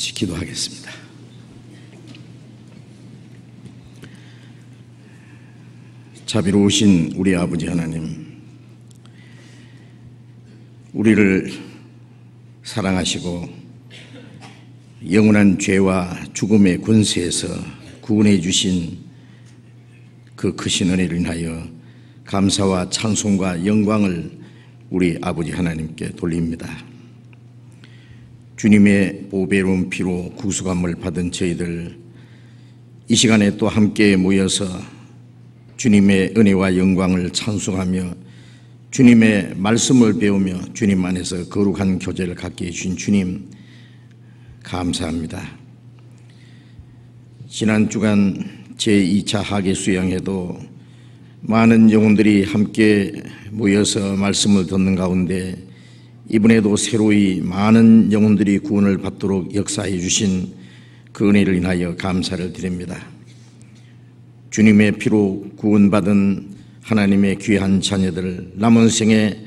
같이 기도하겠습니다. 자비로우신 우리 아버지 하나님, 우리를 사랑하시고 영원한 죄와 죽음의 권세에서 구원해 주신 그 크신 은혜를 인하여 감사와 찬송과 영광을 우리 아버지 하나님께 돌립니다. 주님의 보배로운 피로 구속함을 받은 저희들, 이 시간에 또 함께 모여서 주님의 은혜와 영광을 찬송하며 주님의 말씀을 배우며 주님 안에서 거룩한 교제를 갖게 해주신 주님 감사합니다. 지난 주간 제2차 학예 수양회도 많은 영혼들이 함께 모여서 말씀을 듣는 가운데 이번에도 새로이 많은 영혼들이 구원을 받도록 역사해 주신 그 은혜를 인하여 감사를 드립니다. 주님의 피로 구원받은 하나님의 귀한 자녀들, 남은 생에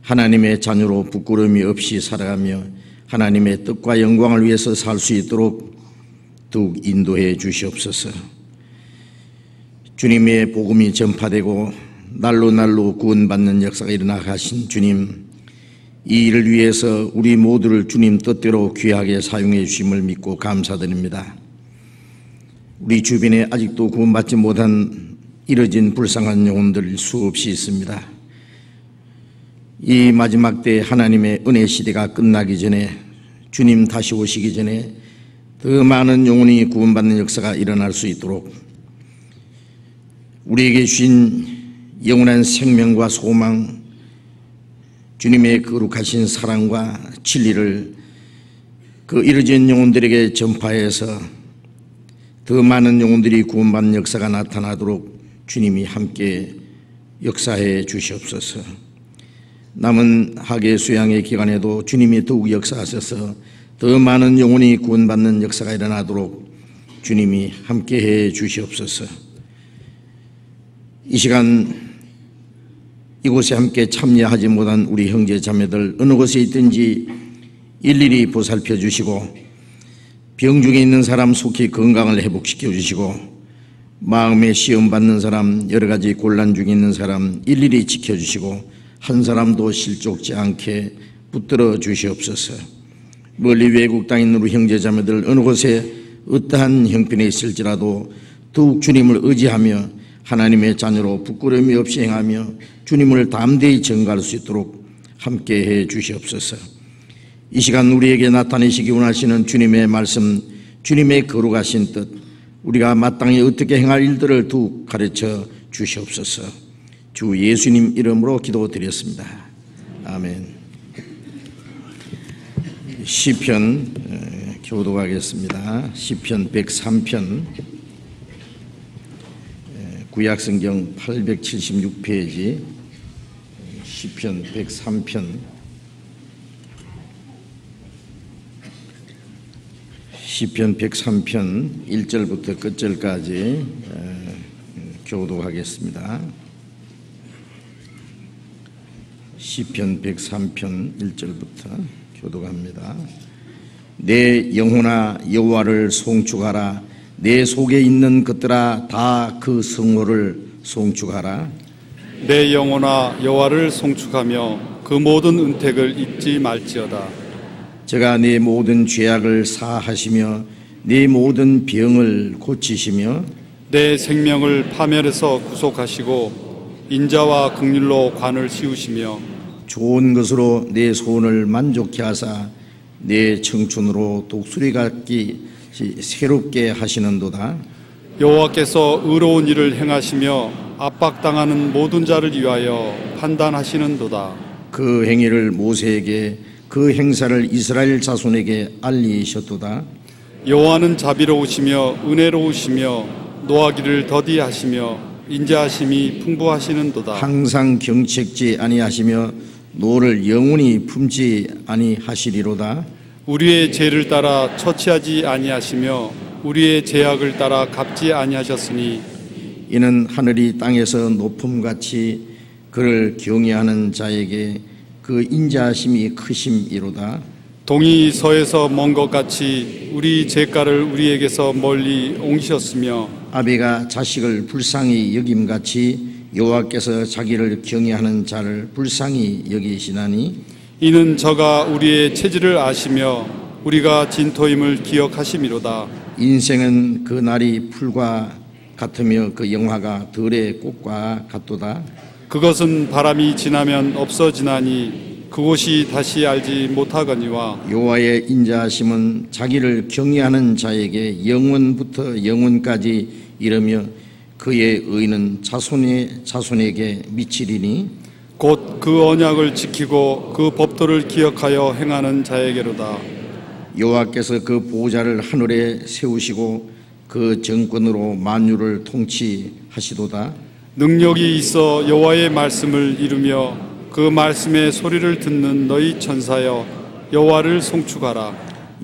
하나님의 자녀로 부끄러움이 없이 살아가며 하나님의 뜻과 영광을 위해서 살 수 있도록 더욱 인도해 주시옵소서. 주님의 복음이 전파되고 날로 날로 구원받는 역사가 일어나 가신 주님, 이 일을 위해서 우리 모두를 주님 뜻대로 귀하게 사용해 주심을 믿고 감사드립니다. 우리 주변에 아직도 구원받지 못한 이뤄진 불쌍한 영혼들 수없이 있습니다. 이 마지막 때 하나님의 은혜 시대가 끝나기 전에, 주님 다시 오시기 전에 더 많은 영혼이 구원받는 역사가 일어날 수 있도록 우리에게 주신 영원한 생명과 소망, 주님의 거룩하신 사랑과 진리를 그 이뤄진 영혼들에게 전파해서 더 많은 영혼들이 구원받는 역사가 나타나도록 주님이 함께 역사해 주시옵소서. 남은 학예 수양의 기간에도 주님이 더욱 역사하셔서 더 많은 영혼이 구원받는 역사가 일어나도록 주님이 함께해 주시옵소서. 이 시간 이곳에 함께 참여하지 못한 우리 형제 자매들 어느 곳에 있든지 일일이 보살펴 주시고 병 중에 있는 사람 속히 건강을 회복시켜 주시고 마음에 시험받는 사람, 여러 가지 곤란 중에 있는 사람 일일이 지켜주시고 한 사람도 실족지 않게 붙들어 주시옵소서. 멀리 외국 땅에 있는 우리 형제 자매들 어느 곳에 어떠한 형편에 있을지라도 더욱 주님을 의지하며 하나님의 자녀로 부끄러움이 없이 행하며 주님을 담대히 전가할 수 있도록 함께해 주시옵소서. 이 시간 우리에게 나타내시기 원하시는 주님의 말씀, 주님의 거룩하신 뜻, 우리가 마땅히 어떻게 행할 일들을 더욱 가르쳐 주시옵소서. 주 예수님 이름으로 기도드렸습니다. 아멘. 시편 교독하겠습니다. 시편 103편, 구약성경 876페이지, 시편 103편, 시편 103편 1절부터 끝절까지 교독하겠습니다. 시편 103편 1절부터 교독합니다. 내 영혼아 여호와를 송축하라. 내 속에 있는 것들아 다 그 성호를 송축하라. 내 영혼아 여호와를 송축하며 그 모든 은택을 잊지 말지어다. 제가 네 모든 죄악을 사하시며 네 모든 병을 고치시며 내 생명을 파멸에서 구속하시고 인자와 긍휼로 관을 씌우시며 좋은 것으로 내 소원을 만족케 하사 내 청춘으로 독수리 같기 새롭게 하시는도다. 여호와께서 의로운 일을 행하시며 압박당하는 모든 자를 위하여 판단하시는도다. 그 행위를 모세에게, 그 행사를 이스라엘 자손에게 알리셨도다. 여호와는 자비로우시며 은혜로우시며 노하기를 더디하시며 인자하심이 풍부하시는도다. 항상 경책지 아니하시며 노를 영원히 품지 아니하시리로다. 우리의 죄를 따라 처치하지 아니하시며 우리의 죄악을 따라 갚지 아니하셨으니 이는 하늘이 땅에서 높음같이 그를 경외하는 자에게 그 인자하심이 크심이로다. 동이 서에서 먼 것 같이 우리 죄가를 우리에게서 멀리 옮기셨으며 아비가 자식을 불쌍히 여김같이 여호와께서 자기를 경외하는 자를 불쌍히 여기시나니 이는 저가 우리의 체질을 아시며 우리가 진토임을 기억하심이로다. 인생은 그 날이 풀과 같으며 그 영화가 들의 꽃과 같도다. 그것은 바람이 지나면 없어지나니 그곳이 다시 알지 못하거니와 여호와의 인자하심은 자기를 경외하는 자에게 영원부터 영원까지 이르며 그의 의는 자손에게 미치리니 곧 그 언약을 지키고 그 법도를 기억하여 행하는 자에게로다. 여호와께서 그 보호자를 하늘에 세우시고 그 정권으로 만유를 통치하시도다. 능력이 있어 여호와의 말씀을 이루며 그 말씀의 소리를 듣는 너희 천사여 여호와를 송축하라.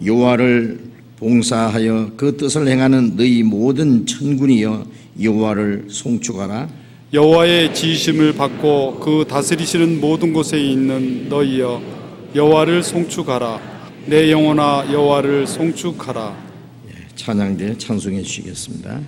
여호와를 봉사하여 그 뜻을 행하는 너희 모든 천군이여 여호와를 송축하라. 여호와의 지으심을 받고 그 다스리시는 모든 곳에 있는 너희여 여호와를 송축하라. 내 영혼아 여호와를 송축하라. 찬양대 찬송해 주시겠습니다.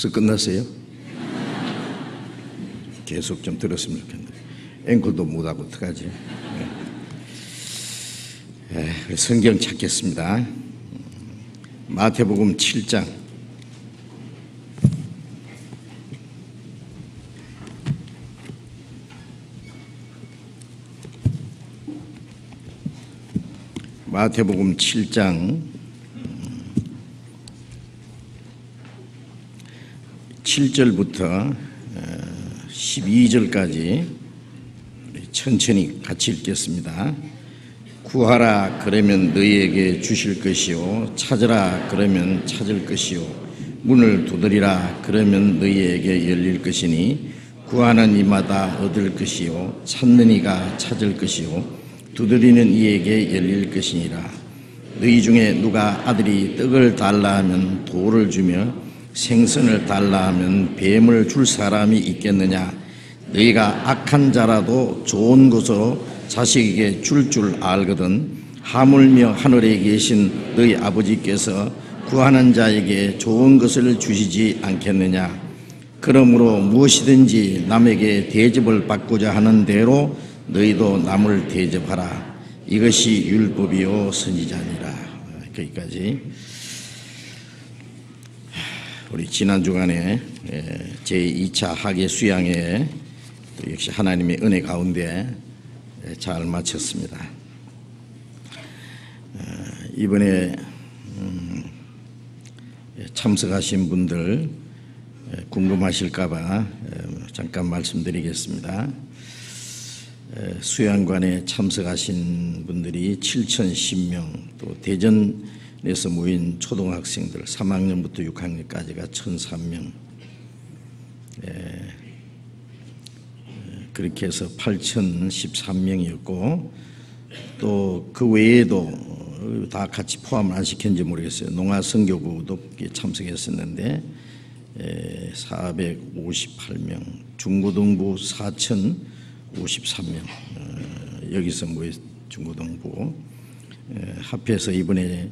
벌써 끝났어요? 계속 좀 들었으면 좋겠는데 앵콜도 못하고 어떡하지? 성경 찾겠습니다. 마태복음 7장 마태복음 7장 7절부터 12절까지 천천히 같이 읽겠습니다. 구하라 그러면 너희에게 주실 것이요 찾으라 그러면 찾을 것이요 문을 두드리라 그러면 너희에게 열릴 것이니 구하는 이마다 얻을 것이요 찾는 이가 찾을 것이요 두드리는 이에게 열릴 것이니라. 너희 중에 누가 아들이 떡을 달라 하면 돌을 주며 생선을 달라 하면 뱀을 줄 사람이 있겠느냐? 너희가 악한 자라도 좋은 것으로 자식에게 줄 알거든 하물며 하늘에 계신 너희 아버지께서 구하는 자에게 좋은 것을 주시지 않겠느냐. 그러므로 무엇이든지 남에게 대접을 받고자 하는 대로 너희도 남을 대접하라. 이것이 율법이요 선지자니라. 거기까지. 우리 지난 주간에 제2차 학예 수양회 역시 하나님의 은혜 가운데 잘 마쳤습니다. 이번에 참석하신 분들 궁금하실까봐 잠깐 말씀드리겠습니다. 수양관에 참석하신 분들이 7,010명, 또 대전에서 모인 초등학생들 3학년부터 6학년까지가 1,003명, 그렇게 해서 8,013명이었고, 또 그 외에도 다 같이 포함을 안 시켰는지 모르겠어요. 농아선교부도 참석했었는데 458명, 중고등부 4,053명, 여기서 모인 중고등부 합해서 이번에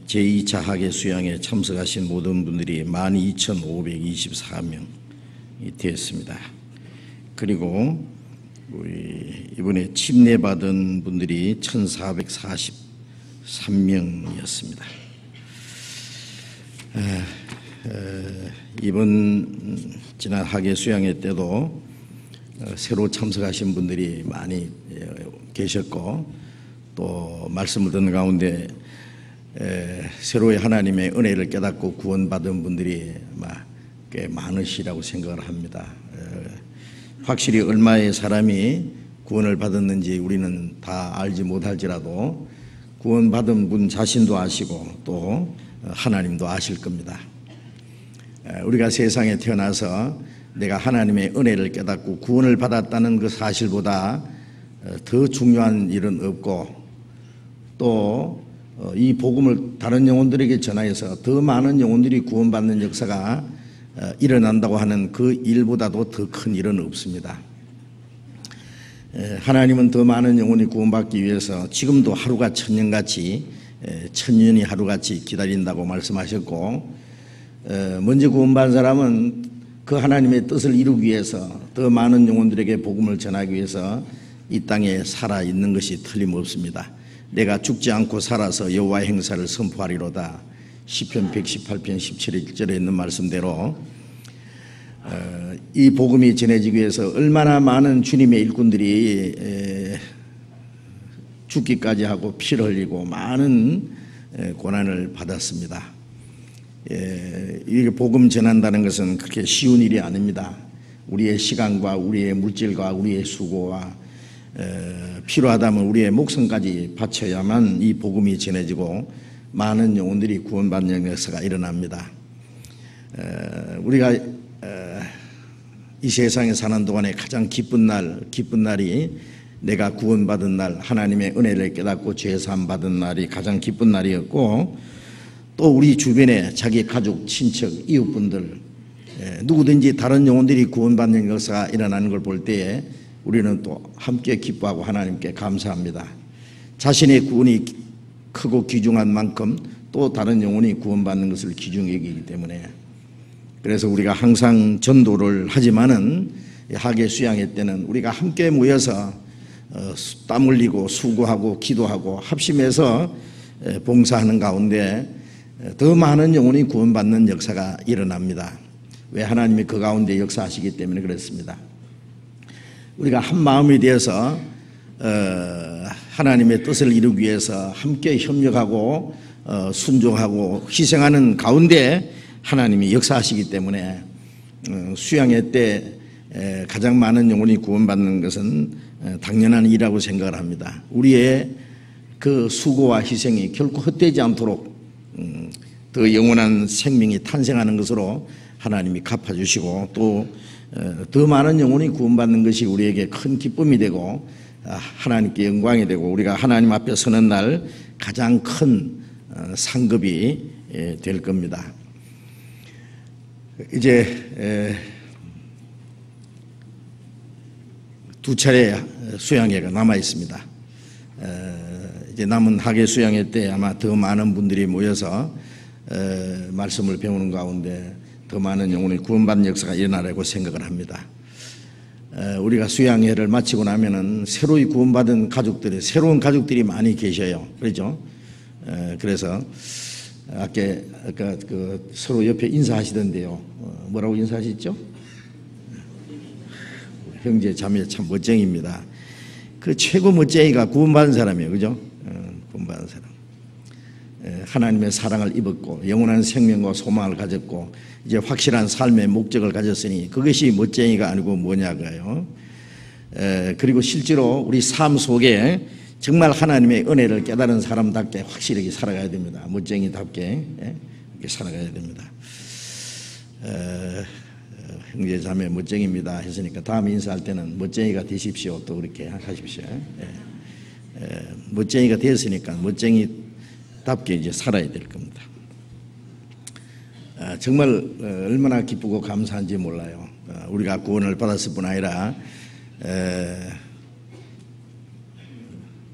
제2차 학예 수양에 참석하신 모든 분들이 12,524명이 되었습니다. 그리고 우리 이번에 침례받은 분들이 1,443명이었습니다. 이번 지난 학예 수양회 때도 새로 참석하신 분들이 많이 계셨고, 또 말씀을 듣는 가운데 새로의 하나님의 은혜를 깨닫고 구원받은 분들이 꽤 많으시라고 생각을 합니다. 확실히 얼마의 사람이 구원을 받았는지 우리는 다 알지 못할지라도 구원받은 분 자신도 아시고 또 하나님도 아실 겁니다. 우리가 세상에 태어나서 내가 하나님의 은혜를 깨닫고 구원을 받았다는 그 사실보다 더 중요한 일은 없고, 또 이 복음을 다른 영혼들에게 전하여서 더 많은 영혼들이 구원받는 역사가 일어난다고 하는 그 일보다도 더 큰 일은 없습니다. 하나님은 더 많은 영혼이 구원받기 위해서 지금도 하루가 천년같이, 천년이 하루같이 기다린다고 말씀하셨고, 먼저 구원받은 사람은 그 하나님의 뜻을 이루기 위해서 더 많은 영혼들에게 복음을 전하기 위해서 이 땅에 살아있는 것이 틀림없습니다. 내가 죽지 않고 살아서 여호와의 행사를 선포하리로다. 시편 118편 17절에 있는 말씀대로 이 복음이 전해지기 위해서 얼마나 많은 주님의 일꾼들이 죽기까지 하고 피를 흘리고 많은 고난을 받았습니다. 이게 복음 전한다는 것은 그렇게 쉬운 일이 아닙니다. 우리의 시간과 우리의 물질과 우리의 수고와 필요하다면 우리의 목숨까지 바쳐야만 이 복음이 전해지고 많은 영혼들이 구원받는 역사가 일어납니다. 우리가 이 세상에 사는 동안에 가장 기쁜 날이 내가 구원받은 날, 하나님의 은혜를 깨닫고 죄사함 받은 날이 가장 기쁜 날이었고, 또 우리 주변에 자기 가족, 친척, 이웃분들 누구든지 다른 영혼들이 구원받는 역사가 일어나는 걸 볼 때에 우리는 또 함께 기뻐하고 하나님께 감사합니다. 자신의 구원이 크고 귀중한 만큼 또 다른 영혼이 구원받는 것을 귀중히 여기기 때문에, 그래서 우리가 항상 전도를 하지만은 학예 수양회 때는 우리가 함께 모여서 땀 흘리고 수고하고 기도하고 합심해서 봉사하는 가운데 더 많은 영혼이 구원받는 역사가 일어납니다. 왜? 하나님이 그 가운데 역사하시기 때문에 그렇습니다. 우리가 한 마음이 되어서 하나님의 뜻을 이루기 위해서 함께 협력하고 순종하고 희생하는 가운데 하나님이 역사하시기 때문에 수양회 때 가장 많은 영혼이 구원받는 것은 당연한 일이라고 생각을 합니다. 우리의 그 수고와 희생이 결코 헛되지 않도록 더 영원한 생명이 탄생하는 것으로 하나님이 갚아주시고, 또 더 많은 영혼이 구원받는 것이 우리에게 큰 기쁨이 되고 하나님께 영광이 되고, 우리가 하나님 앞에 서는 날 가장 큰 상급이 될 겁니다. 이제 두 차례 수양회가 남아 있습니다. 이제 남은 학예 수양회 때 아마 더 많은 분들이 모여서 말씀을 배우는 가운데 더 많은 영혼이 구원받는 역사가 일어나라고 생각을 합니다. 우리가 수양회를 마치고 나면은 새로이 구원받은 가족들이, 새로운 가족들이 많이 계셔요. 그렇죠? 그래서 아까 서로 옆에 인사하시던데요. 뭐라고 인사하셨죠? 형제 자매 참 멋쟁이입니다. 그 최고 멋쟁이가 구원받은 사람이에요. 그죠? 구원받은 사람. 하나님의 사랑을 입었고 영원한 생명과 소망을 가졌고 이제 확실한 삶의 목적을 가졌으니 그것이 멋쟁이가 아니고 뭐냐고요. 그리고 실제로 우리 삶 속에 정말 하나님의 은혜를 깨달은 사람답게 확실하게 살아가야 됩니다. 멋쟁이답게 이렇게 살아가야 됩니다. 형제 자매 멋쟁이입니다 했으니까 다음 인사할 때는 멋쟁이가 되십시오. 또 그렇게 하십시오. 멋쟁이가 되었으니까 멋쟁이답게 이제 살아야 될 겁니다. 정말 얼마나 기쁘고 감사한지 몰라요. 우리가 구원을 받았을 뿐 아니라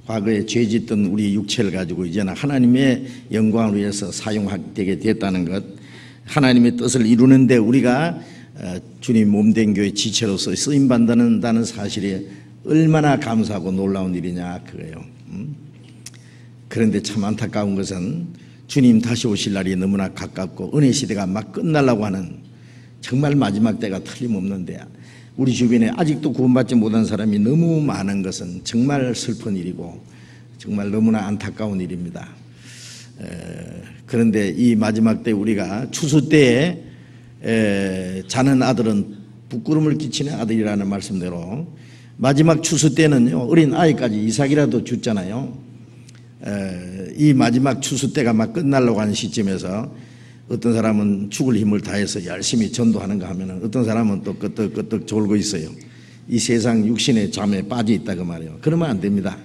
과거에 죄 짓던 우리 육체를 가지고 이제는 하나님의 영광을 위해서 사용되게 됐다는 것, 하나님의 뜻을 이루는데 우리가 주님 몸된 교회 지체로서 쓰임받는다는 사실이 얼마나 감사하고 놀라운 일이냐 그거예요. 그런데 참 안타까운 것은 주님 다시 오실 날이 너무나 가깝고 은혜 시대가 막 끝나려고 하는 정말 마지막 때가 틀림없는데 우리 주변에 아직도 구원받지 못한 사람이 너무 많은 것은 정말 슬픈 일이고 정말 너무나 안타까운 일입니다. 그런데 이 마지막 때 우리가 추수 때에 자는 아들은 부끄러움을 끼치는 아들이라는 말씀대로 마지막 추수 때는요 어린 아이까지 이삭이라도 죽잖아요. 이 마지막 추수 때가 막 끝나려고 하는 시점에서 어떤 사람은 죽을 힘을 다해서 열심히 전도하는가 하면 어떤 사람은 또 끄떡끄떡 졸고 있어요. 이 세상 육신의 잠에 빠져 있다 그 말이에요. 그러면 안 됩니다.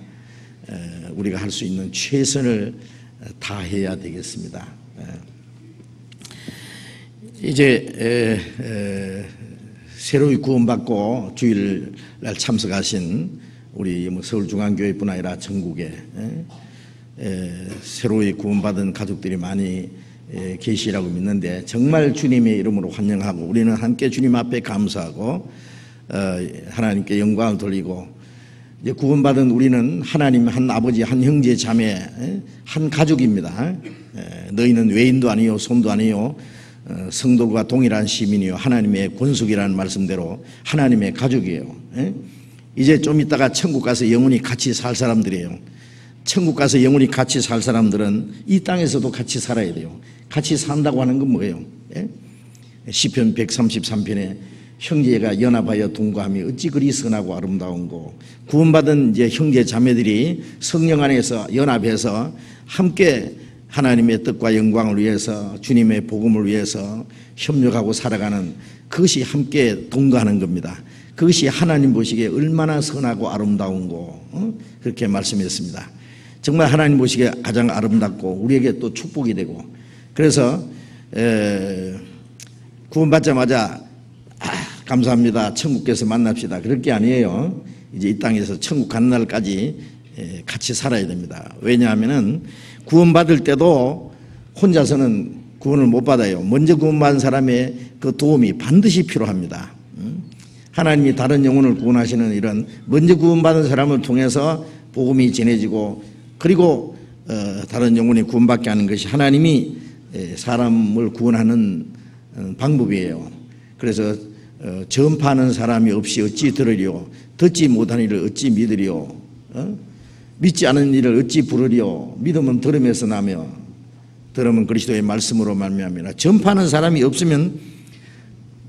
우리가 할 수 있는 최선을 다해야 되겠습니다. 이제 새로이 구원받고 주일날 참석하신 우리 서울중앙교회뿐 아니라 전국에 새로이 구원받은 가족들이 많이 계시라고 믿는데 정말 주님의 이름으로 환영하고 우리는 함께 주님 앞에 감사하고 하나님께 영광을 돌리고 이제 구원받은 우리는 하나님 한 아버지 한 형제 자매 한 가족입니다. 너희는 외인도 아니요 손도 아니요 성도과 동일한 시민이요 하나님의 권속이라는 말씀대로 하나님의 가족이에요. 이제 좀 있다가 천국 가서 영원히 같이 살 사람들이에요. 천국 가서 영원히 같이 살 사람들은 이 땅에서도 같이 살아야 돼요. 같이 산다고 하는 건 뭐예요? 시편 133편에 형제가 연합하여 동거함이 어찌 그리 선하고 아름다운고 구원받은 이제 형제 자매들이 성령 안에서 연합해서 함께 하나님의 뜻과 영광을 위해서 주님의 복음을 위해서 협력하고 살아가는 그것이 함께 동거하는 겁니다. 그것이 하나님 보시기에 얼마나 선하고 아름다운고 그렇게 말씀했습니다. 정말 하나님 보시기에 가장 아름답고 우리에게 또 축복이 되고 그래서 구원받자마자 감사합니다 천국에서 만납시다 그럴 게 아니에요. 이제 이 땅에서 천국 가는 날까지 같이 살아야 됩니다. 왜냐하면은 구원받을 때도 혼자서는 구원을 못 받아요. 먼저 구원받은 사람의 그 도움이 반드시 필요합니다. 하나님이 다른 영혼을 구원하시는 이런 먼저 구원받은 사람을 통해서 복음이 전해지고 그리고 다른 영혼이 구원받게 하는 것이 하나님이 사람을 구원하는 방법이에요. 그래서 전파하는 사람이 없이 어찌 들으리요 듣지 못한 일을 어찌 믿으리요 믿지 않은 일을 어찌 부르리요 믿음은 들음에서 나며 들음은 그리스도의 말씀으로 말미암이라. 전파하는 사람이 없으면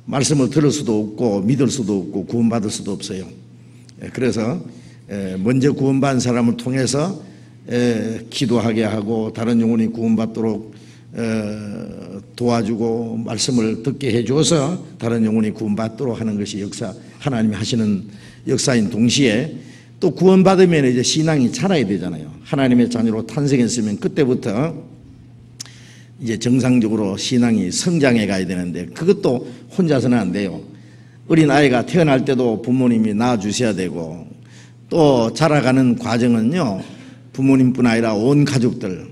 말씀을 들을 수도 없고 믿을 수도 없고 구원받을 수도 없어요. 그래서 먼저 구원받은 사람을 통해서 기도하게 하고 다른 영혼이 구원받도록 도와주고 말씀을 듣게 해줘서 다른 영혼이 구원받도록 하는 것이 하나님이 하시는 역사인 동시에 또 구원받으면 이제 신앙이 자라야 되잖아요. 하나님의 자녀로 탄생했으면 그때부터 이제 정상적으로 신앙이 성장해 가야 되는데 그것도 혼자서는 안 돼요. 어린 아이가 태어날 때도 부모님이 낳아주셔야 되고 또 자라가는 과정은요 부모님뿐 아니라 온 가족들,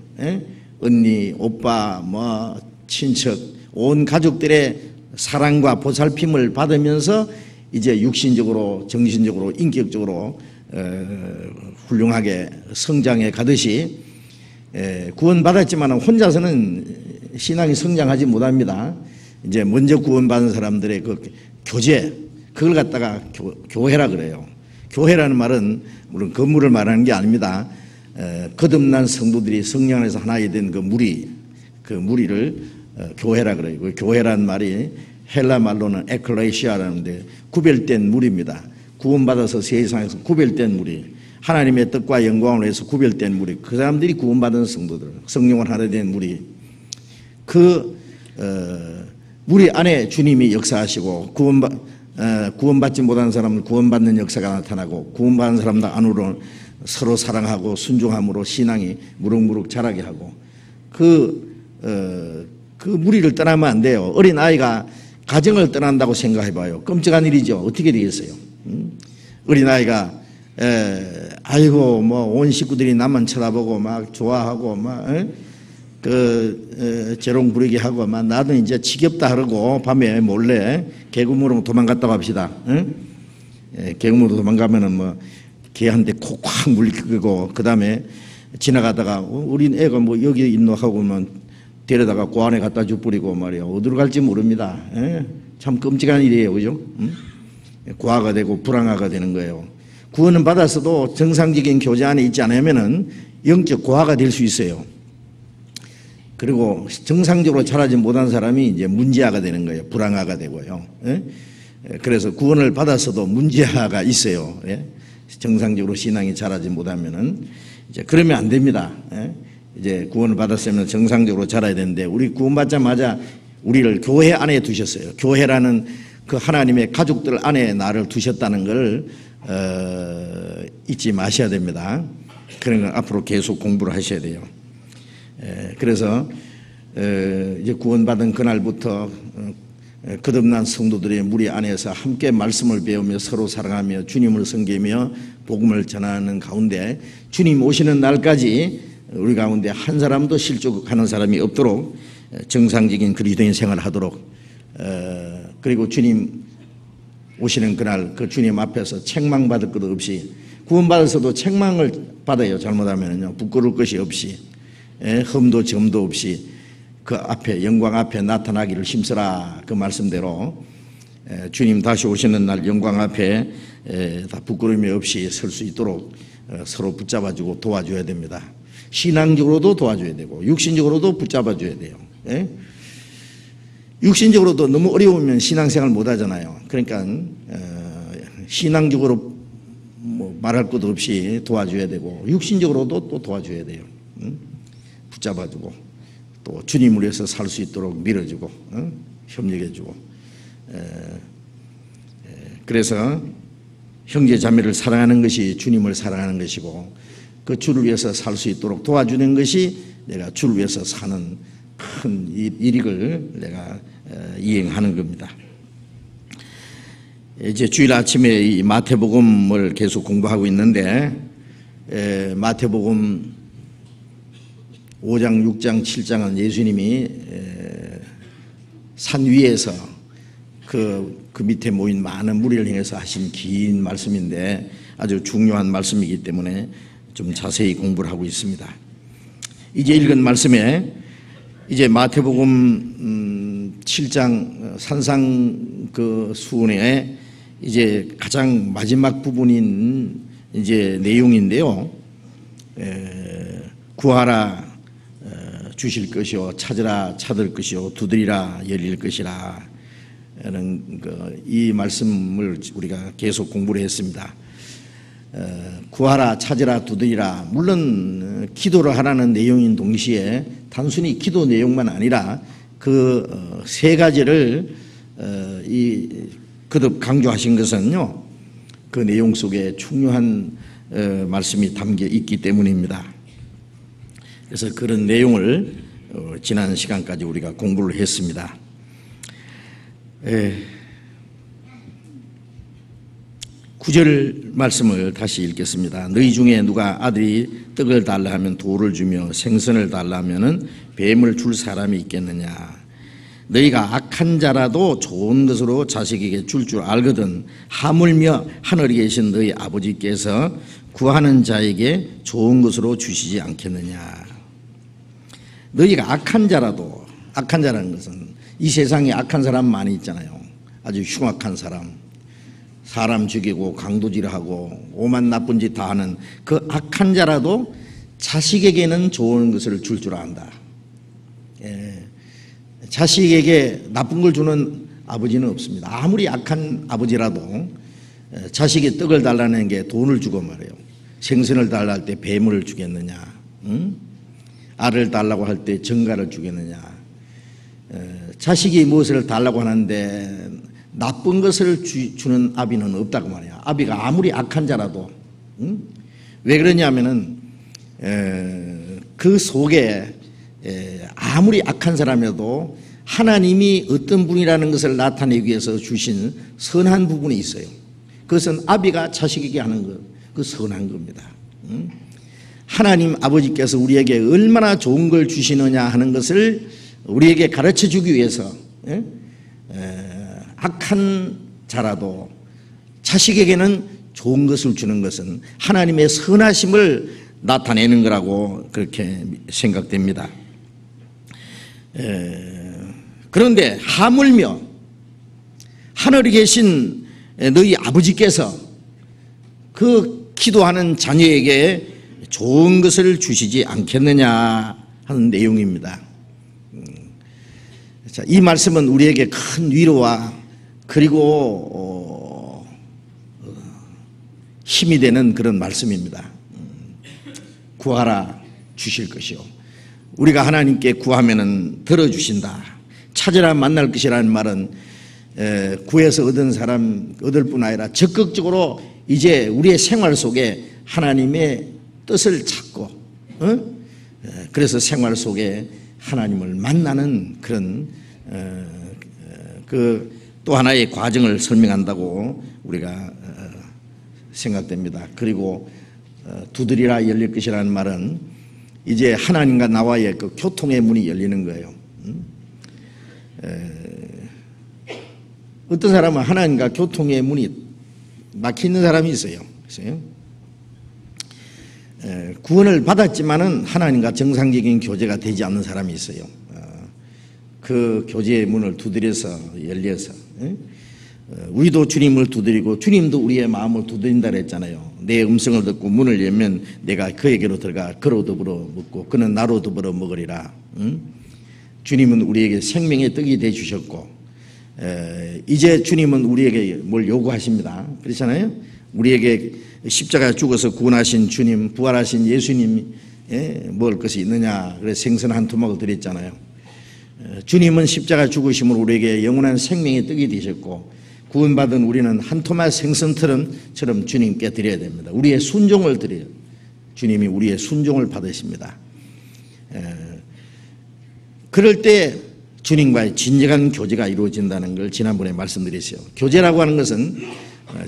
언니, 오빠, 뭐 친척, 온 가족들의 사랑과 보살핌을 받으면서 이제 육신적으로, 정신적으로, 인격적으로 훌륭하게 성장해 가듯이 구원받았지만 혼자서는 신앙이 성장하지 못합니다. 이제 먼저 구원받은 사람들의 그 교제, 그걸 갖다가 교회라 그래요. 교회라는 말은 물론 건물을 말하는 게 아닙니다. 거듭난 성도들이 성령 안에서 하나가 된 그 무리를 교회라 그래요. 그 교회라는 말이 헬라 말로는 에클레시아라는데 구별된 무리입니다. 구원받아서 세상에서 구별된 무리, 하나님의 뜻과 영광을 위해서 구별된 무리, 그 사람들이 구원받은 성도들, 성령을 하나 된 무리, 그 무리 안에 주님이 역사하시고 구원받지 못한 사람은 구원받는 역사가 나타나고 구원받은 사람들 안으로 서로 사랑하고 순종함으로 신앙이 무럭무럭 자라게 하고 그 무리를 떠나면 안 돼요. 어린 아이가 가정을 떠난다고 생각해 봐요. 끔찍한 일이죠. 어떻게 되겠어요? 어린 아이가 아이고 뭐 온 식구들이 나만 쳐다보고 막 좋아하고 막 재롱 부리게 하고 막 나도 이제 지겹다 하고 밤에 몰래 개구멍으로 도망갔다고 합시다. 개구멍으로 도망가면은 뭐 개한테 콕 물리고 그 다음에 지나가다가 우리 애가 뭐 여기 있노 하고만 데려다가 고 안에 갖다 줘버리고 말이에요. 어디로 갈지 모릅니다. 참 끔찍한 일이에요, 그죠? 고아가 되고 불황아가 되는 거예요. 구원은 받았어도 정상적인 교제 안에 있지 않으면은 영적 고아가 될 수 있어요. 그리고 정상적으로 자라지 못한 사람이 이제 문제아가 되는 거예요. 불황아가 되고요. 그래서 구원을 받았어도 문제아가 있어요. 정상적으로 신앙이 자라지 못하면은 이제 그러면 안 됩니다. 이제 구원을 받았으면 정상적으로 자라야 되는데 우리 구원받자마자 우리를 교회 안에 두셨어요. 교회라는 그 하나님의 가족들 안에 나를 두셨다는 걸 잊지 마셔야 됩니다. 그런 걸 앞으로 계속 공부를 하셔야 돼요. 그래서 이제 구원받은 그날부터 거듭난 성도들의 무리 안에서 함께 말씀을 배우며 서로 사랑하며 주님을 섬기며 복음을 전하는 가운데 주님 오시는 날까지 우리 가운데 한 사람도 실족하는 사람이 없도록 정상적인 그리스도인 생활을 하도록 그리고 주님 오시는 그날 그 주님 앞에서 책망받을 것 없이 구원받아서도 책망을 받아요. 잘못하면요. 부끄러울 것이 없이 흠도 점도 없이 그 앞에 영광 앞에 나타나기를 힘쓰라 그 말씀대로 주님 다시 오시는 날 영광 앞에 다 부끄러움이 없이 설 수 있도록 서로 붙잡아주고 도와줘야 됩니다. 신앙적으로도 도와줘야 되고 육신적으로도 붙잡아줘야 돼요. 육신적으로도 너무 어려우면 신앙생활 못 하잖아요. 그러니까 신앙적으로 뭐 말할 것도 없이 도와줘야 되고 육신적으로도 또 도와줘야 돼요. 붙잡아주고 또 주님을 위해서 살 수 있도록 밀어주고 협력해주고 그래서 형제 자매를 사랑하는 것이 주님을 사랑하는 것이고 그 주를 위해서 살 수 있도록 도와주는 것이 내가 주를 위해서 사는 큰 일익을 내가 이행하는 겁니다. 이제 주일 아침에 이 마태복음을 계속 공부하고 있는데 마태복음 5장, 6장, 7장은 예수님이 산 위에서 그 밑에 모인 많은 무리를 향해서 하신 긴 말씀인데 아주 중요한 말씀이기 때문에 좀 자세히 공부를 하고 있습니다. 이제 읽은 말씀에 이제 마태복음 7장 산상 그 수훈의 이제 가장 마지막 부분인 이제 내용인데요. 구하라 주실 것이요 찾으라 찾을 것이요 두드리라 열릴 것이라 라는 이 말씀을 우리가 계속 공부를 했습니다. 구하라 찾으라 두드리라 물론 기도를 하라는 내용인 동시에 단순히 기도 내용만 아니라 그 세 가지를 거듭 강조하신 것은요 그 내용 속에 중요한 말씀이 담겨 있기 때문입니다. 그래서 그런 내용을 지난 시간까지 우리가 공부를 했습니다. 9절 말씀을 다시 읽겠습니다. 너희 중에 누가 아들이 떡을 달라 하면 돌을 주며 생선을 달라 하면은 뱀을 줄 사람이 있겠느냐. 너희가 악한 자라도 좋은 것으로 자식에게 줄 줄 알거든 하물며 하늘에 계신 너희 아버지께서 구하는 자에게 좋은 것으로 주시지 않겠느냐. 너희가 악한 자라도, 악한 자라는 것은 이 세상에 악한 사람 많이 있잖아요. 아주 흉악한 사람 죽이고 강도질하고 오만 나쁜 짓 다 하는 그 악한 자라도 자식에게는 좋은 것을 줄 줄 안다. 자식에게 나쁜 걸 주는 아버지는 없습니다. 아무리 악한 아버지라도 자식이 떡을 달라는 게 돈을 주고 말해요. 생선을 달라 할 때 뱀을 주겠느냐, 응? 알을 달라고 할 때 정갈을 주겠느냐. 자식이 무엇을 달라고 하는데 나쁜 것을 주는 아비는 없다고 말이야. 아비가 아무리 악한 자라도. 응? 왜 그러냐면은 그 속에 아무리 악한 사람이라도 하나님이 어떤 분이라는 것을 나타내기 위해서 주신 선한 부분이 있어요. 그것은 아비가 자식에게 하는 것, 그 선한 겁니다. 하나님 아버지께서 우리에게 얼마나 좋은 걸 주시느냐 하는 것을 우리에게 가르쳐 주기 위해서 악한 자라도 자식에게는 좋은 것을 주는 것은 하나님의 선하심을 나타내는 거라고 그렇게 생각됩니다. 그런데 하물며 하늘에 계신 너희 아버지께서 그 기도하는 자녀에게 좋은 것을 주시지 않겠느냐 하는 내용입니다. 자, 이 말씀은 우리에게 큰 위로와 그리고 힘이 되는 그런 말씀입니다. 구하라 주실 것이요. 우리가 하나님께 구하면은 들어주신다. 찾으라 만날 것이라는 말은 구해서 얻을 뿐 아니라 적극적으로 이제 우리의 생활 속에 하나님의 뜻을 찾고, 그래서 생활 속에 하나님을 만나는 그런 그 또 하나의 과정을 설명한다고 우리가 생각됩니다. 그리고 두드리라 열릴 것이라는 말은 이제 하나님과 나와의 그 교통의 문이 열리는 거예요. 어떤 사람은 하나님과 교통의 문이 막혀 있는 사람이 있어요. 구원을 받았지만은 하나님과 정상적인 교제가 되지 않는 사람이 있어요. 그 교제의 문을 두드려서 열려서 우리도 주님을 두드리고 주님도 우리의 마음을 두드린다 그랬잖아요. 내 음성을 듣고 문을 열면 내가 그에게로 들어가 그로 더불어 먹고 그는 나로 더불어 먹으리라. 주님은 우리에게 생명의 떡이 되어주셨고 이제 주님은 우리에게 뭘 요구하십니다. 그렇잖아요. 우리에게 십자가에 죽어서 구원하신 주님, 부활하신 예수님이 먹을 것이 있느냐. 그래서 생선 한 토막을 드렸잖아요. 주님은 십자가 죽으심으로 우리에게 영원한 생명의 떡이 되셨고 구원받은 우리는 한 토막 생선처럼 주님께 드려야 됩니다. 우리의 순종을 드려요. 주님이 우리의 순종을 받으십니다. 그럴 때 주님과의 진정한 교제가 이루어진다는 걸 지난번에 말씀드렸어요. 교제라고 하는 것은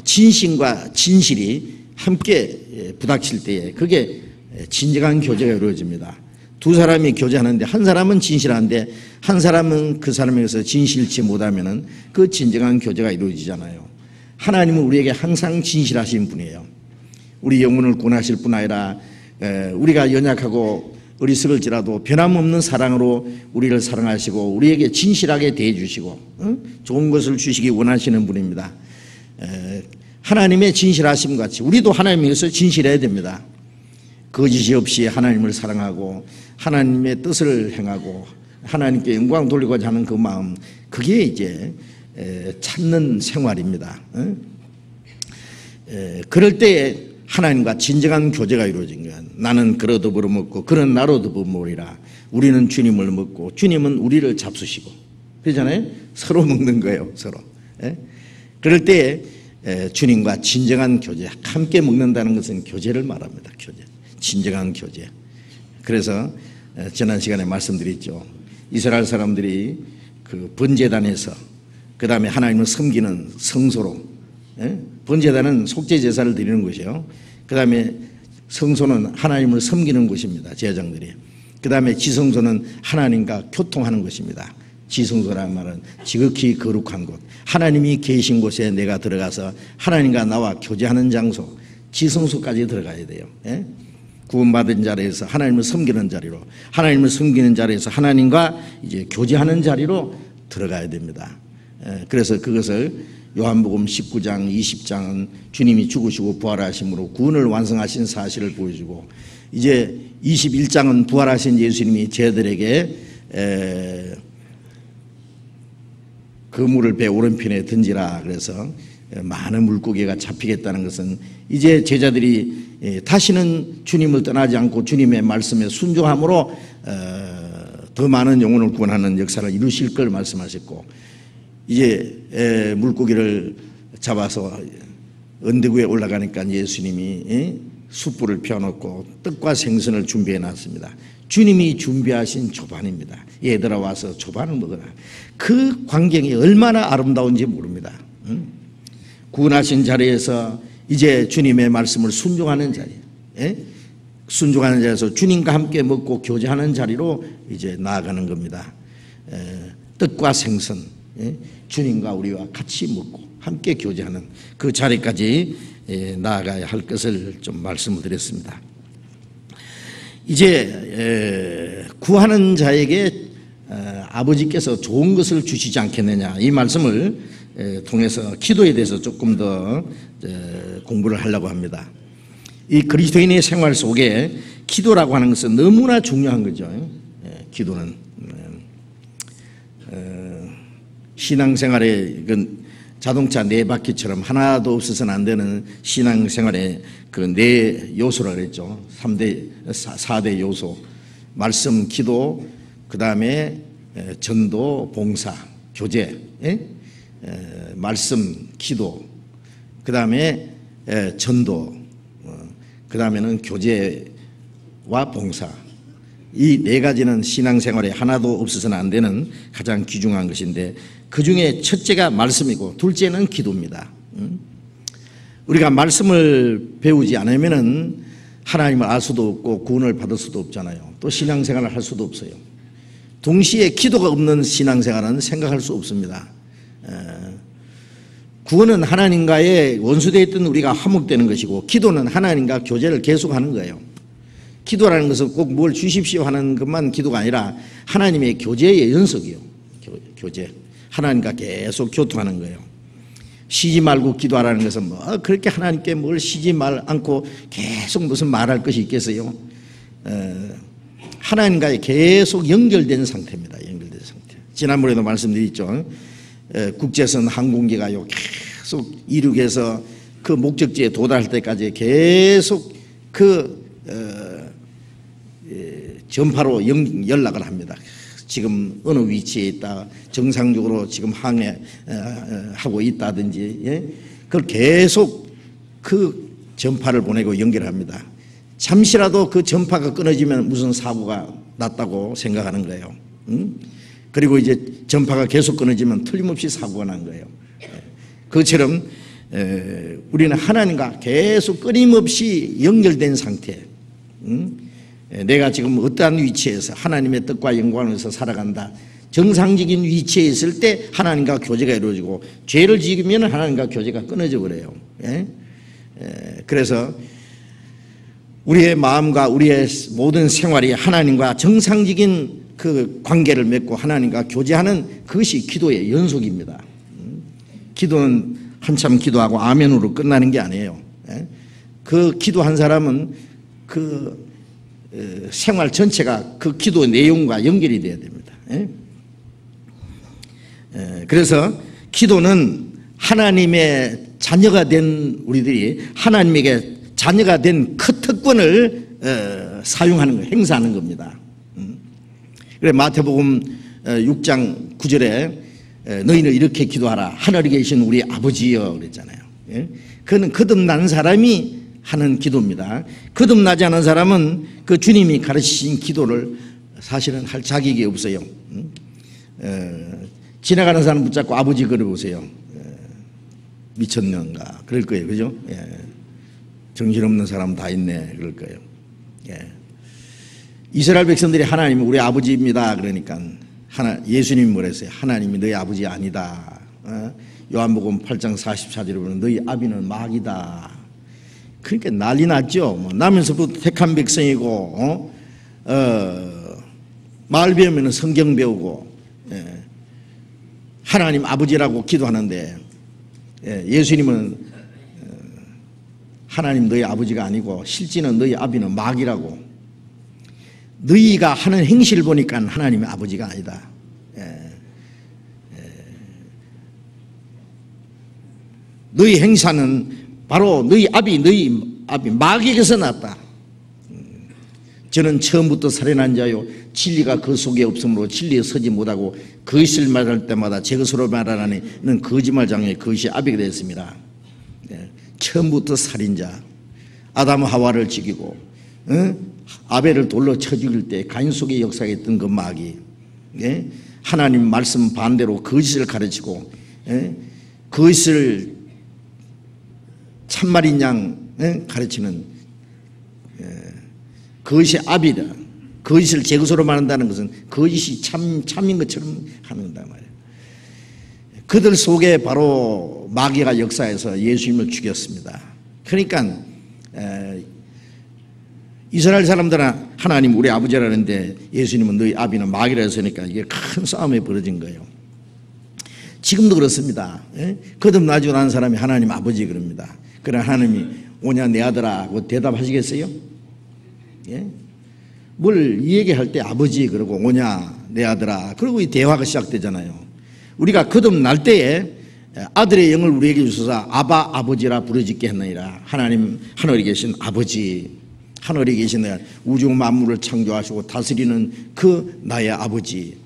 진심과 진실이 함께 부닥칠 때에 그게 진정한 교제가 이루어집니다. 두 사람이 교제하는데 한 사람은 진실한데 한 사람은 그 사람에게서 진실치 못하면은 그 진정한 교제가 이루어지잖아요. 하나님은 우리에게 항상 진실하신 분이에요. 우리 영혼을 구원하실 뿐 아니라 우리가 연약하고 어리석을지라도 변함없는 사랑으로 우리를 사랑하시고 우리에게 진실하게 대해주시고 좋은 것을 주시기 원하시는 분입니다. 하나님의 진실하심 같이 우리도 하나님에게서 진실해야 됩니다. 거짓이 없이 하나님을 사랑하고 하나님의 뜻을 행하고 하나님께 영광 돌리고자 하는 그 마음, 그게 이제 찾는 생활입니다. 그럴 때에 하나님과 진정한 교제가 이루어진 거야. 나는 그로 더불어 먹고 그는 나로 더불어 먹으리라. 우리는 주님을 먹고 주님은 우리를 잡수시고. 그렇잖아요. 서로 먹는 거예요. 서로. 그럴 때에 주님과 진정한 교제, 함께 먹는다는 것은 교제를 말합니다. 교제, 진정한 교제. 그래서 지난 시간에 말씀드렸죠. 이스라엘 사람들이 그 번제단에서 그 다음에 하나님을 섬기는 성소로 번제단은 속죄 제사를 드리는 것이요. 그 다음에 성소는 하나님을 섬기는 곳입니다. 제사장들이. 그 다음에 지성소는 하나님과 교통하는 것입니다. 지성소라는 말은 지극히 거룩한 곳, 하나님이 계신 곳에 내가 들어가서 하나님과 나와 교제하는 장소, 지성소까지 들어가야 돼요. 예? 구원받은 자리에서 하나님을 섬기는 자리로, 하나님을 섬기는 자리에서 하나님과 이제 교제하는 자리로 들어가야 됩니다. 그래서 그것을 요한복음 19장, 20장은 주님이 죽으시고 부활하심으로 구원을 완성하신 사실을 보여주고, 이제 21장은 부활하신 예수님이 제자들에게 그물을 배 오른편에 던지라 그래서 많은 물고기가 잡히겠다는 것은 이제 제자들이 다시는 주님을 떠나지 않고 주님의 말씀에 순종함으로 더 많은 영혼을 구원하는 역사를 이루실 걸 말씀하셨고, 이제 물고기를 잡아서 언덕 위에 올라가니까 예수님이 숯불을 펴놓고 떡과 생선을 준비해 놨습니다. 주님이 준비하신 조반입니다. 얘들아 와서 조반을 먹어라. 그 광경이 얼마나 아름다운지 모릅니다. 구원하신 자리에서 이제 주님의 말씀을 순종하는 자리, 순종하는 자리에서 주님과 함께 먹고 교제하는 자리로 이제 나아가는 겁니다. 떡과 생선, 주님과 우리와 같이 먹고 함께 교제하는 그 자리까지 나아가야 할 것을 좀 말씀을 드렸습니다. 이제 구하는 자에게 아버지께서 좋은 것을 주시지 않겠느냐, 이 말씀을 통해서 기도에 대해서 조금 더 공부를 하려고 합니다. 이 그리스도인의 생활 속에 기도라고 하는 것은 너무나 중요한 거죠. 기도는 신앙생활의 자동차 네 바퀴처럼 하나도 없어서는 안 되는 신앙생활의 그 네 요소라 그랬죠. 4대 요소. 말씀, 기도, 그 다음에 전도, 봉사, 교제. 말씀, 기도, 그 다음에 전도, 그 다음에는 교제와 봉사. 이 네 가지는 신앙생활에 하나도 없어서는 안 되는 가장 귀중한 것인데, 그 중에 첫째가 말씀이고 둘째는 기도입니다. 우리가 말씀을 배우지 않으면은 하나님을 알 수도 없고 구원을 받을 수도 없잖아요. 또 신앙생활을 할 수도 없어요. 동시에 기도가 없는 신앙생활은 생각할 수 없습니다. 구원은 하나님과의 원수되어 있던 우리가 화목되는 것이고, 기도는 하나님과 교제를 계속하는 거예요. 기도라는 것은 꼭 뭘 주십시오 하는 것만 기도가 아니라 하나님의 교제의 연속이요. 교제. 하나님과 계속 교통하는 거예요. 쉬지 말고 기도하라는 것은 뭐 그렇게 하나님께 뭘 쉬지 않고 계속 무슨 말할 것이 있겠어요. 하나님과의 계속 연결된 상태입니다. 연결된 상태. 지난번에도 말씀드렸죠. 국제선 항공기가요 계속 이륙해서 그 목적지에 도달할 때까지 계속 그 전파로 연락을 합니다. 지금 어느 위치에 있다, 정상적으로 지금 항해하고 있다든지, 그걸 계속 그 전파를 보내고 연결합니다. 잠시라도 그 전파가 끊어지면 무슨 사고가 났다고 생각하는 거예요. 그리고 이제 전파가 계속 끊어지면 틀림없이 사고가 난 거예요. 그것처럼 우리는 하나님과 계속 끊임없이 연결된 상태. 내가 지금 어떠한 위치에서 하나님의 뜻과 영광에서 살아간다, 정상적인 위치에 있을 때 하나님과 교제가 이루어지고, 죄를 지으면 하나님과 교제가 끊어져 버려요. 그래서 우리의 마음과 우리의 모든 생활이 하나님과 정상적인 그 관계를 맺고 하나님과 교제하는 그것이 기도의 연속입니다. 기도는 한참 기도하고 아멘으로 끝나는 게 아니에요. 그 기도한 사람은 그 생활 전체가 그 기도 내용과 연결이 되어야 됩니다. 그래서 기도는 하나님의 자녀가 된 우리들이 하나님에게 자녀가 된 그 특권을 사용하는 거, 행사하는 겁니다. 그래 마태복음 6장 9절에 너희는 이렇게 기도하라, 하늘에 계신 우리 아버지여 그랬잖아요. 그는 거듭난 사람이 하는 기도입니다. 거듭나지 않은 사람은 그 주님이 가르치신 기도를 사실은 할 자격이 없어요. 지나가는 사람 붙잡고 아버지 그려보세요. 미쳤는가 그럴 거예요. 그죠? 예. 정신없는 사람 다 있네 그럴 거예요. 예. 이스라엘 백성들이 하나님이 우리 아버지입니다 그러니까 예수님이 뭐랬어요? 하나님이 너희 아버지 아니다. 요한복음 8장 44절에 보면 너희 아비는 마귀다. 그러니까 난리 났죠. 뭐 나면서부터 택한 백성이고 말 배우면 성경 배우고 하나님 아버지라고 기도하는데 예수님은 하나님 너희 아버지가 아니고 실제는 너희 아비는 마귀라고. 너희가 하는 행실을 보니까 하나님의 아버지가 아니다. 너희 행사는 바로 너희 아비 마귀에게서 났다. 저는 처음부터 살인한 자요 진리가 그 속에 없으므로 진리에 서지 못하고 거짓을 말할 때마다 제 것으로 말하라는 거짓말장에 그것이 아비가 되었습니다. 처음부터 살인자 아담 하와를 죽이고 아벨을 돌로 쳐 죽일 때 가인 속에 역사했던 그 마귀, 하나님 말씀 반대로 거짓을 가르치고 거짓을 참말인 양 가르치는 그것이 아비다. 거짓을 제 것으로 말한다는 것은 거짓이 참인 것처럼 하는 거다 말이에요. 그들 속에 바로 마귀가 역사해서 예수님을 죽였습니다. 그러니까 이스라엘 사람들은 하나님 우리 아버지라는데 예수님은 너희 아비는 마귀라 했으니까 이게 큰 싸움이 벌어진 거예요. 지금도 그렇습니다. 거듭나지 않은 사람이 하나님 아버지 그럽니다. 그러나 하나님이 오냐 내 아들아 하고 대답하시겠어요? 뭘 얘기할 때 아버지 그러고 오냐 내 아들아 그러고 이 대화가 시작되잖아요. 우리가 거듭날 때에 아들의 영을 우리에게 주소서 아바 아버지라 부르짖게 했느니라. 하나님 하늘에 계신 아버지, 하늘에 계신 우주 만물을 창조하시고 다스리는 그 나의 아버지,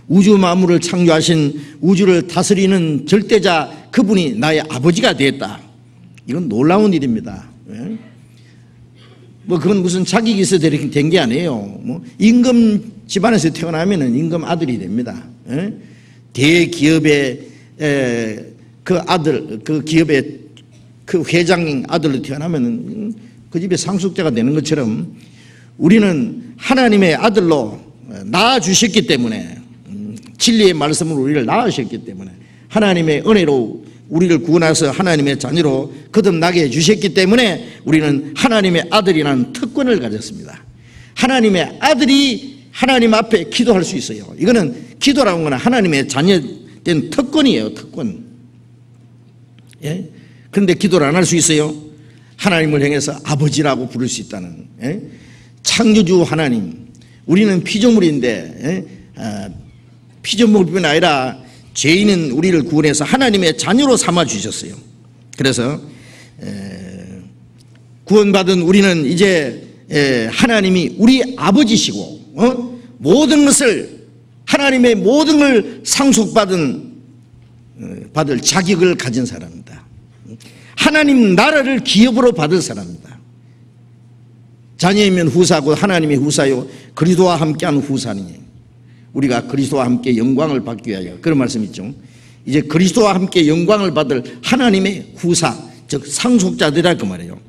우주 만물을 창조하신 우주를 다스리는 절대자 그분이 나의 아버지가 되었다. 이건 놀라운 일입니다. 뭐 그건 무슨 자격이 있어 된 게 아니에요. 뭐 임금 집안에서 태어나면은 임금 아들이 됩니다. 대기업의 그 아들, 그 기업의 그 회장 아들로 태어나면은 그 집의 상속자가 되는 것처럼 우리는 하나님의 아들로 낳아주셨기 때문에 진리의 말씀으로 우리를 낳으셨기 때문에 하나님의 은혜로 우리를 구원해서 하나님의 자녀로 거듭나게 해주셨기 때문에 우리는 하나님의 아들이라는 특권을 가졌습니다. 하나님의 아들이 하나님 앞에 기도할 수 있어요. 이거는 기도라는 거는 하나님의 자녀된 특권이에요. 특권. 그런데 기도를 안 할 수 있어요. 하나님을 향해서 아버지라고 부를 수 있다는. 창조주 하나님. 우리는 피조물인데 피조물뿐 아니라 죄인은 우리를 구원해서 하나님의 자녀로 삼아 주셨어요. 그래서 구원받은 우리는 이제 하나님이 우리 아버지시고 모든 것을 하나님의 모든 걸 상속받을 자격을 가진 사람입니다. 하나님 나라를 기업으로 받을 사람입니다. 자녀이면 후사고 하나님의 후사요 그리스도와 함께한 후사니 우리가 그리스도와 함께 영광을 받기 위하여 그런 말씀 있죠. 이제 그리스도와 함께 영광을 받을 하나님의 후사 즉 상속자들이라 그 말이에요.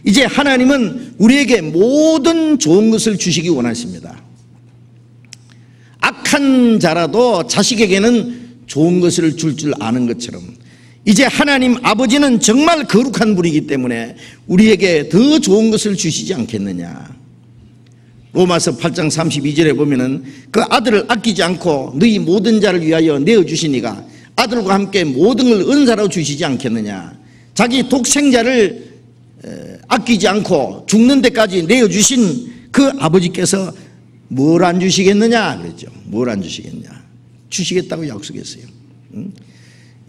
이제 하나님은 우리에게 모든 좋은 것을 주시기 원하십니다. 악한 자라도 자식에게는 좋은 것을 줄 아는 것처럼 이제 하나님 아버지는 정말 거룩한 분이기 때문에 우리에게 더 좋은 것을 주시지 않겠느냐. 로마서 8장 32절에 보면은 그 아들을 아끼지 않고 너희 모든 자를 위하여 내어주시니가 아들과 함께 모든 걸 은사로 주시지 않겠느냐. 자기 독생자를 아끼지 않고 죽는 데까지 내어주신 그 아버지께서 뭘 안 주시겠느냐 그랬죠. 뭘 안 주시겠냐. 주시겠다고 약속했어요.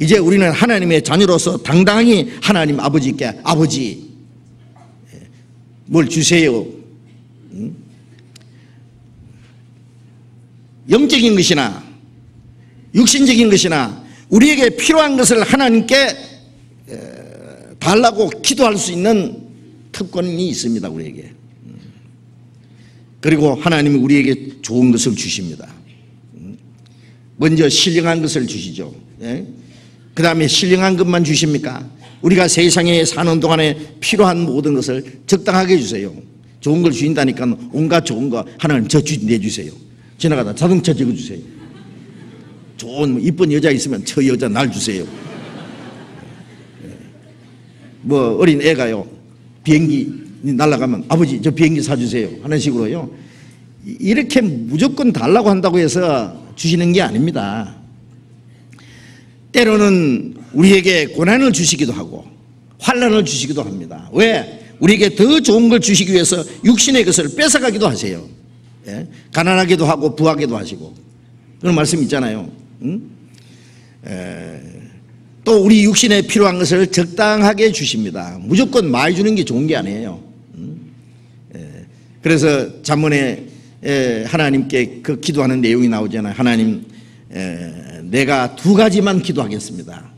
이제 우리는 하나님의 자녀로서 당당히 하나님 아버지께 아버지 뭘 주세요. 영적인 것이나 육신적인 것이나 우리에게 필요한 것을 하나님께 달라고 기도할 수 있는 특권이 있습니다. 우리에게. 그리고 하나님이 우리에게 좋은 것을 주십니다. 먼저 신령한 것을 주시죠. 그 다음에 신령한 것만 주십니까? 우리가 세상에 사는 동안에 필요한 모든 것을 적당하게 주세요. 좋은 걸 주신다니까 온갖 좋은 거 하나님 저 내주세요. 지나가다 자동차 적어주세요. 좋은 이쁜 여자 있으면 저 여자 날 주세요. 뭐 어린 애가요 비행기 날아가면 아버지 저 비행기 사주세요 하는 식으로요. 이렇게 무조건 달라고 한다고 해서 주시는 게 아닙니다. 때로는 우리에게 고난을 주시기도 하고 환난을 주시기도 합니다. 왜? 우리에게 더 좋은 걸 주시기 위해서 육신의 것을 뺏어가기도 하세요. 예? 가난하게도 하고 부하게도 하시고 그런 말씀 있잖아요. 또 우리 육신에 필요한 것을 적당하게 주십니다. 무조건 많이 주는 게 좋은 게 아니에요. 그래서 잠언에 하나님께 그 기도하는 내용이 나오잖아요. 하나님 내가 두 가지만 기도하겠습니다.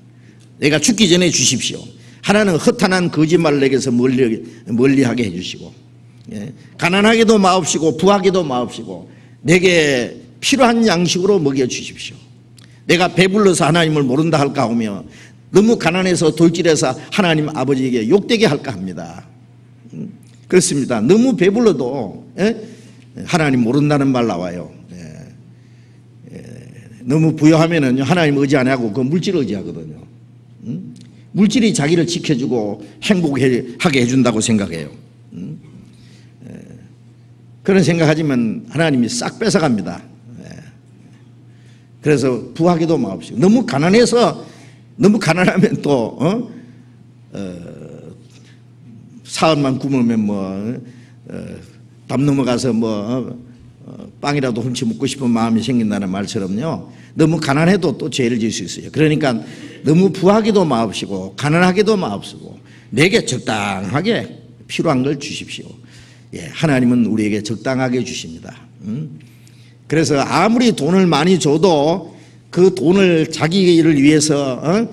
내가 죽기 전에 주십시오. 하나는 허탄한 거짓말을 내게서 멀리하게 해주시고 가난하게도 마옵시고 부하게도 마옵시고 내게 필요한 양식으로 먹여주십시오. 내가 배불러서 하나님을 모른다 할까 하며 너무 가난해서 돌질해서 하나님 아버지에게 욕되게 할까 합니다. 그렇습니다. 너무 배불러도 하나님 모른다는 말 나와요. 너무 부여하면은 하나님 의지 안 하고 그 물질 의지하거든요. 물질이 자기를 지켜주고 행복하게 해준다고 생각해요. 그런 생각하지만 하나님이 싹 뺏어갑니다. 그래서 부하게도 마옵시고 너무 가난해서 너무 가난하면 또 사흘만 굶으면 담 넘어가서 빵이라도 훔치 먹고 싶은 마음이 생긴다는 말처럼요. 너무 가난해도 또 죄를 지을 수 있어요. 그러니까 너무 부하게도 마옵시고 가난하게도 마옵시고 내게 적당하게 필요한 걸 주십시오. 예, 하나님은 우리에게 적당하게 주십니다. 그래서 아무리 돈을 많이 줘도 그 돈을 자기를 위해서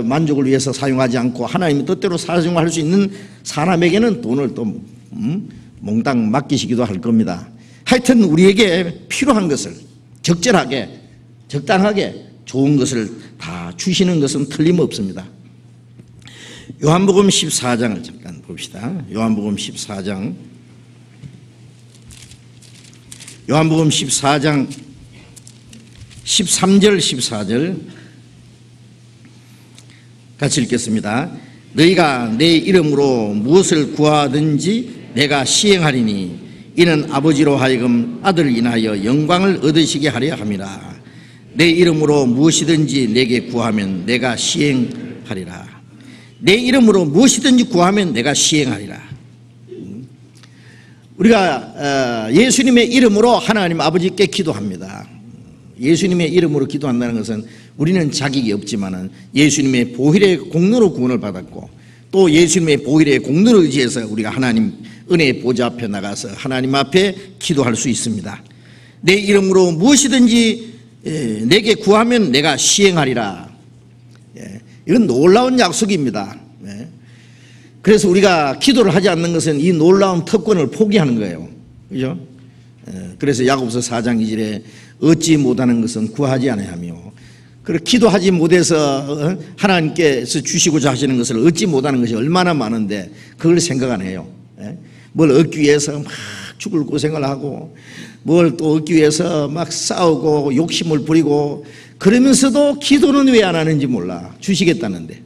만족을 위해서 사용하지 않고 하나님의 뜻대로 사용할 수 있는 사람에게는 돈을 또 몽땅 맡기시기도 할 겁니다. 하여튼 우리에게 필요한 것을 적절하게 적당하게 좋은 것을 다 주시는 것은 틀림없습니다. 요한복음 14장을 잠깐 봅시다. 요한복음 14장 요한복음 14장 13절 14절 같이 읽겠습니다. 너희가 내 이름으로 무엇을 구하든지 내가 시행하리니 이는 아버지로 하여금 아들을 인하여 영광을 얻으시게 하려 함이라. 내 이름으로 무엇이든지 내게 구하면 내가 시행하리라. 내 이름으로 무엇이든지 구하면 내가 시행하리라. 우리가 예수님의 이름으로 하나님 아버지께 기도합니다. 예수님의 이름으로 기도한다는 것은 우리는 자격이 없지만 예수님의 보혈의 공로로 구원을 받았고 또 예수님의 보혈의 공로를 의지해서 우리가 하나님 은혜의 보좌 앞에 나가서 하나님 앞에 기도할 수 있습니다. 내 이름으로 무엇이든지 내게 구하면 내가 시행하리라. 이건 놀라운 약속입니다. 그래서 우리가 기도를 하지 않는 것은 이 놀라운 특권을 포기하는 거예요. 그죠? 그래서 야고보서 4장 2절에 얻지 못하는 것은 구하지 아니하며 그리고 기도하지 못해서 하나님께서 주시고자 하시는 것을 얻지 못하는 것이 얼마나 많은데 그걸 생각 안 해요. 뭘 얻기 위해서 막 죽을 고생을 하고 뭘 또 얻기 위해서 막 싸우고 욕심을 부리고 그러면서도 기도는 왜 안 하는지 몰라. 주시겠다는데.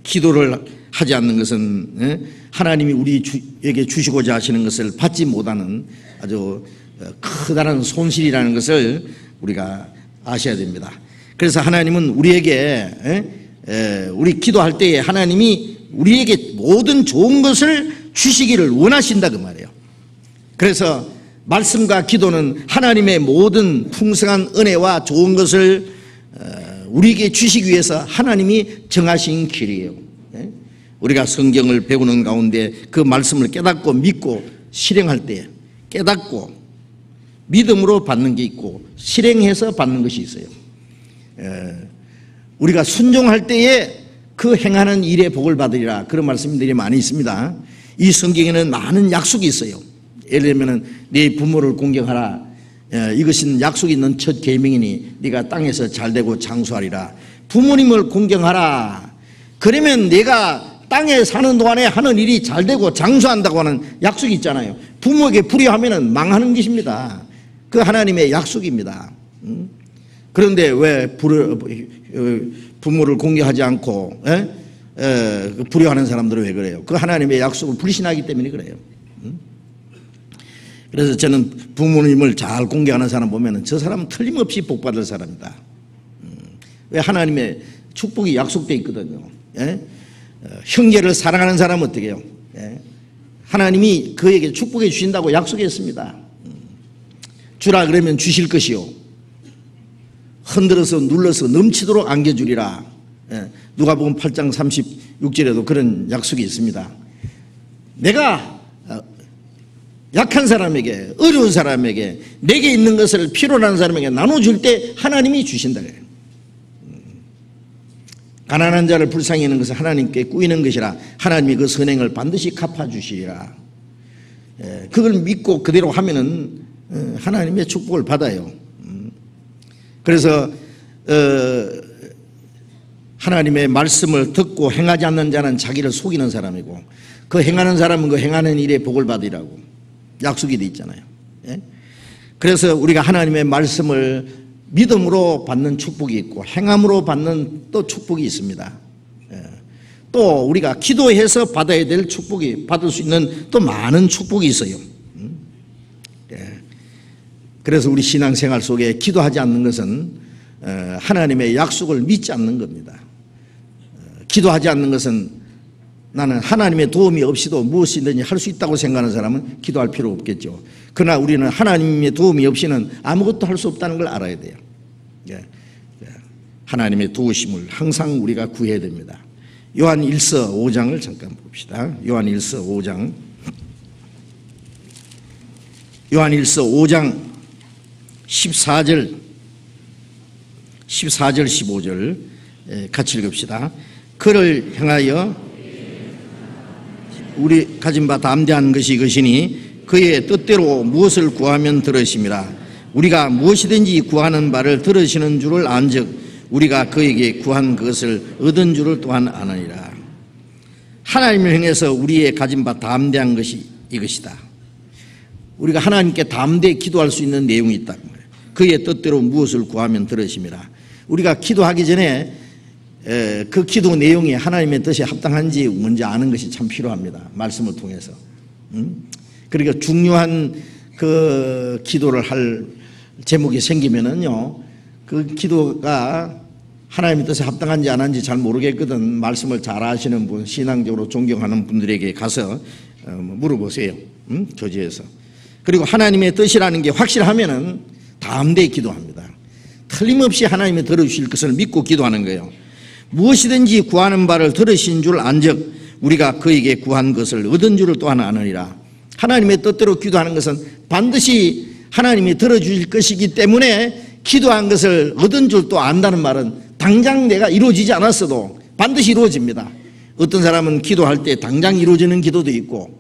기도를 하지 않는 것은 하나님이 우리에게 주시고자 하시는 것을 받지 못하는 아주 커다란 손실이라는 것을 우리가 아셔야 됩니다. 그래서 하나님은 우리에게 우리 기도할 때에 하나님이 우리에게 모든 좋은 것을 주시기를 원하신다 그 말이에요. 그래서 말씀과 기도는 하나님의 모든 풍성한 은혜와 좋은 것을 우리에게 주시기 위해서 하나님이 정하신 길이에요. 우리가 성경을 배우는 가운데 그 말씀을 깨닫고 믿고 실행할 때 깨닫고 믿음으로 받는 게 있고 실행해서 받는 것이 있어요. 우리가 순종할 때에 그 행하는 일의 복을 받으리라 그런 말씀들이 많이 있습니다. 이 성경에는 많은 약속이 있어요. 예를 들면 네 부모를 공경하라. 이것은 약속이 있는 첫 계명이니 네가 땅에서 잘되고 장수하리라. 부모님을 공경하라. 그러면 내가 땅에 사는 동안에 하는 일이 잘되고 장수한다고 하는 약속이 있잖아요. 부모에게 불의하면 망하는 것입니다. 그 하나님의 약속입니다. 그런데 왜 부모를 공경하지 않고 불효하는 사람들은 왜 그래요? 그 하나님의 약속을 불신하기 때문에 그래요. 그래서 저는 부모님을 잘 공경하는 사람 보면 저 사람은 틀림없이 복받을 사람이다. 왜? 하나님의 축복이 약속되어 있거든요. 형제를 사랑하는 사람은 어떻게 해요? 하나님이 그에게 축복해 주신다고 약속했습니다. 주라 그러면 주실 것이요 흔들어서 눌러서 넘치도록 안겨주리라. 누가복음 8장 36절에도 그런 약속이 있습니다. 내가 약한 사람에게, 어려운 사람에게, 내게 있는 것을 필요로 하는 사람에게 나눠줄 때 하나님이 주신다 그래요. 가난한 자를 불쌍히 여기는 것은 하나님께 꾸이는 것이라 하나님이 그 선행을 반드시 갚아주시리라. 그걸 믿고 그대로 하면은 하나님의 축복을 받아요. 그래서 하나님의 말씀을 듣고 행하지 않는 자는 자기를 속이는 사람이고 그 행하는 사람은 그 행하는 일에 복을 받으리라고 약속이 돼 있잖아요. 그래서 우리가 하나님의 말씀을 믿음으로 받는 축복이 있고 행함으로 받는 또 축복이 있습니다. 또 우리가 기도해서 받아야 될 축복이 받을 수 있는 또 많은 축복이 있어요. 그래서 우리 신앙생활 속에 기도하지 않는 것은 하나님의 약속을 믿지 않는 겁니다. 기도하지 않는 것은 나는 하나님의 도움이 없이도 무엇이든지 할 수 있다고 생각하는 사람은 기도할 필요 없겠죠. 그러나 우리는 하나님의 도움이 없이는 아무것도 할 수 없다는 걸 알아야 돼요. 하나님의 도우심을 항상 우리가 구해야 됩니다. 요한 1서 5장을 잠깐 봅시다. 요한 1서 5장. 요한 1서 5장 14절 15절 같이 읽읍시다. 그를 향하여 우리 가진 바 담대한 것이 이것이니 그의 뜻대로 무엇을 구하면 들으심이라. 우리가 무엇이든지 구하는 바를 들으시는 줄을 안즉 우리가 그에게 구한 것을 얻은 줄을 또한 아느니라. 하나님을 향해서 우리의 가진 바 담대한 것이 이것이다. 우리가 하나님께 담대히 기도할 수 있는 내용이 있다. 그의 뜻대로 무엇을 구하면 들으심이라. 우리가 기도하기 전에 그 기도 내용이 하나님의 뜻에 합당한지 먼저 아는 것이 참 필요합니다. 말씀을 통해서. 그러니까 중요한 그 기도를 할 제목이 생기면은요, 그 기도가 하나님의 뜻에 합당한지 안 한지 잘 모르겠거든. 말씀을 잘 아시는 분, 신앙적으로 존경하는 분들에게 가서 물어보세요. 교제에서. 그리고 하나님의 뜻이라는 게 확실하면은 담대히 기도합니다. 틀림없이 하나님이 들어주실 것을 믿고 기도하는 거예요. 무엇이든지 구하는 바를 들으신 줄 안즉 우리가 그에게 구한 것을 얻은 줄을 또한 아느니라. 하나님의 뜻대로 기도하는 것은 반드시 하나님이 들어주실 것이기 때문에 기도한 것을 얻은 줄 또 안다는 말은 당장 내가 이루어지지 않았어도 반드시 이루어집니다. 어떤 사람은 기도할 때 당장 이루어지는 기도도 있고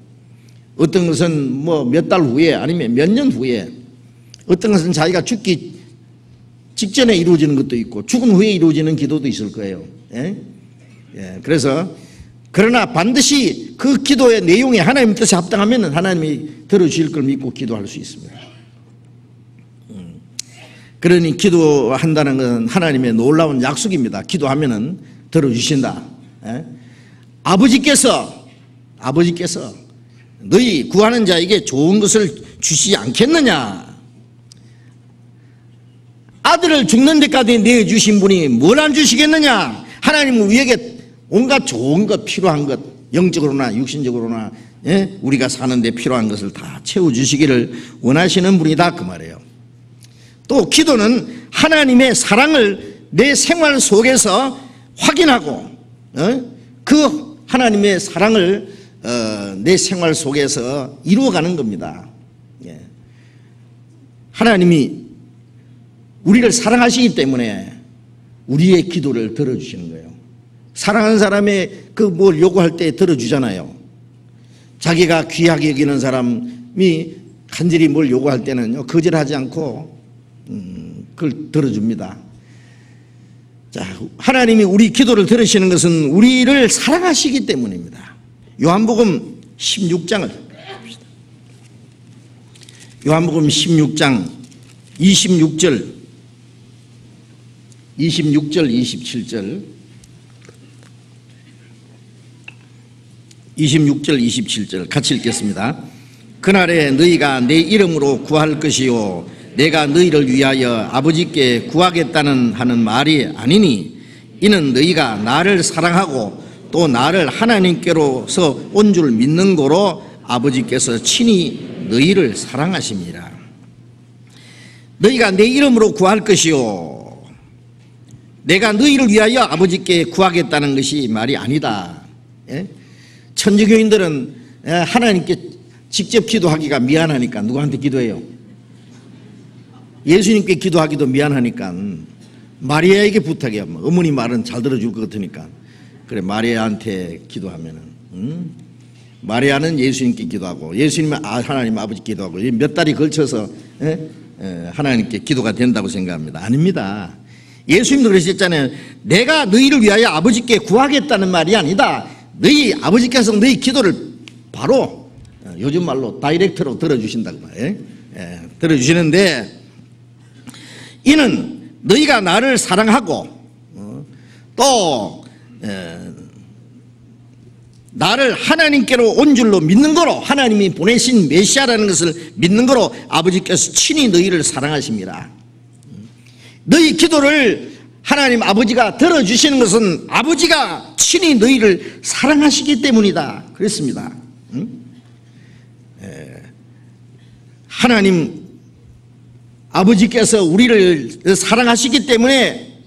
어떤 것은 뭐 몇 달 후에 아니면 몇 년 후에 어떤 것은 자기가 죽기 직전에 이루어지는 것도 있고 죽은 후에 이루어지는 기도도 있을 거예요. 그래서 그러나 반드시 그 기도의 내용이 하나님 뜻에 합당하면 하나님이 들어주실 걸 믿고 기도할 수 있습니다. 그러니 기도한다는 것은 하나님의 놀라운 약속입니다. 기도하면은 들어주신다. 아버지께서 너희 구하는 자에게 좋은 것을 주시지 않겠느냐. 아들을 죽는 데까지 내주신 분이 뭘 안 주시겠느냐. 하나님은 우리에게 온갖 좋은 것, 필요한 것, 영적으로나 육신적으로나 우리가 사는데 필요한 것을 다 채워주시기를 원하시는 분이다 그 말이에요. 또 기도는 하나님의 사랑을 내 생활 속에서 확인하고 그 하나님의 사랑을 내 생활 속에서 이루어가는 겁니다. 하나님이 우리를 사랑하시기 때문에 우리의 기도를 들어주시는 거예요. 사랑하는 사람의 그 뭘 요구할 때 들어주잖아요. 자기가 귀하게 여기는 사람이 간절히 뭘 요구할 때는요, 거절하지 않고 그걸 들어줍니다. 자, 하나님이 우리 기도를 들으시는 것은 우리를 사랑하시기 때문입니다. 요한복음 16장을 봅시다. 요한복음 16장 26절 27절 26절 27절 같이 읽겠습니다. 그날에 너희가 내 이름으로 구할 것이요 내가 너희를 위하여 아버지께 구하겠다는 하는 말이 아니니 이는 너희가 나를 사랑하고 또 나를 하나님께로서 온 줄 믿는 거로 아버지께서 친히 너희를 사랑하심이라. 너희가 내 이름으로 구할 것이요 내가 너희를 위하여 아버지께 구하겠다는 것이 말이 아니다. 천주교인들은 하나님께 직접 기도하기가 미안하니까 누구한테 기도해요? 예수님께 기도하기도 미안하니까 마리아에게 부탁해요. 어머니 말은 잘 들어줄 것 같으니까 그래 마리아한테 기도하면은 마리아는 예수님께 기도하고 예수님은 하나님 아버지 기도하고 몇 달이 걸쳐서 하나님께 기도가 된다고 생각합니다. 아닙니다. 예수님도 그러셨잖아요. 내가 너희를 위하여 아버지께 구하겠다는 말이 아니다. 너희 아버지께서 너희 기도를 바로 요즘 말로 다이렉트로 들어주신다고 말이에요. 들어주시는데 이는 너희가 나를 사랑하고 또 나를 하나님께로 온 줄로 믿는 거로 하나님이 보내신 메시아라는 것을 믿는 거로 아버지께서 친히 너희를 사랑하십니다. 너희 기도를 하나님 아버지가 들어주시는 것은 아버지가 친히 너희를 사랑하시기 때문이다 그랬습니다. 하나님 아버지께서 우리를 사랑하시기 때문에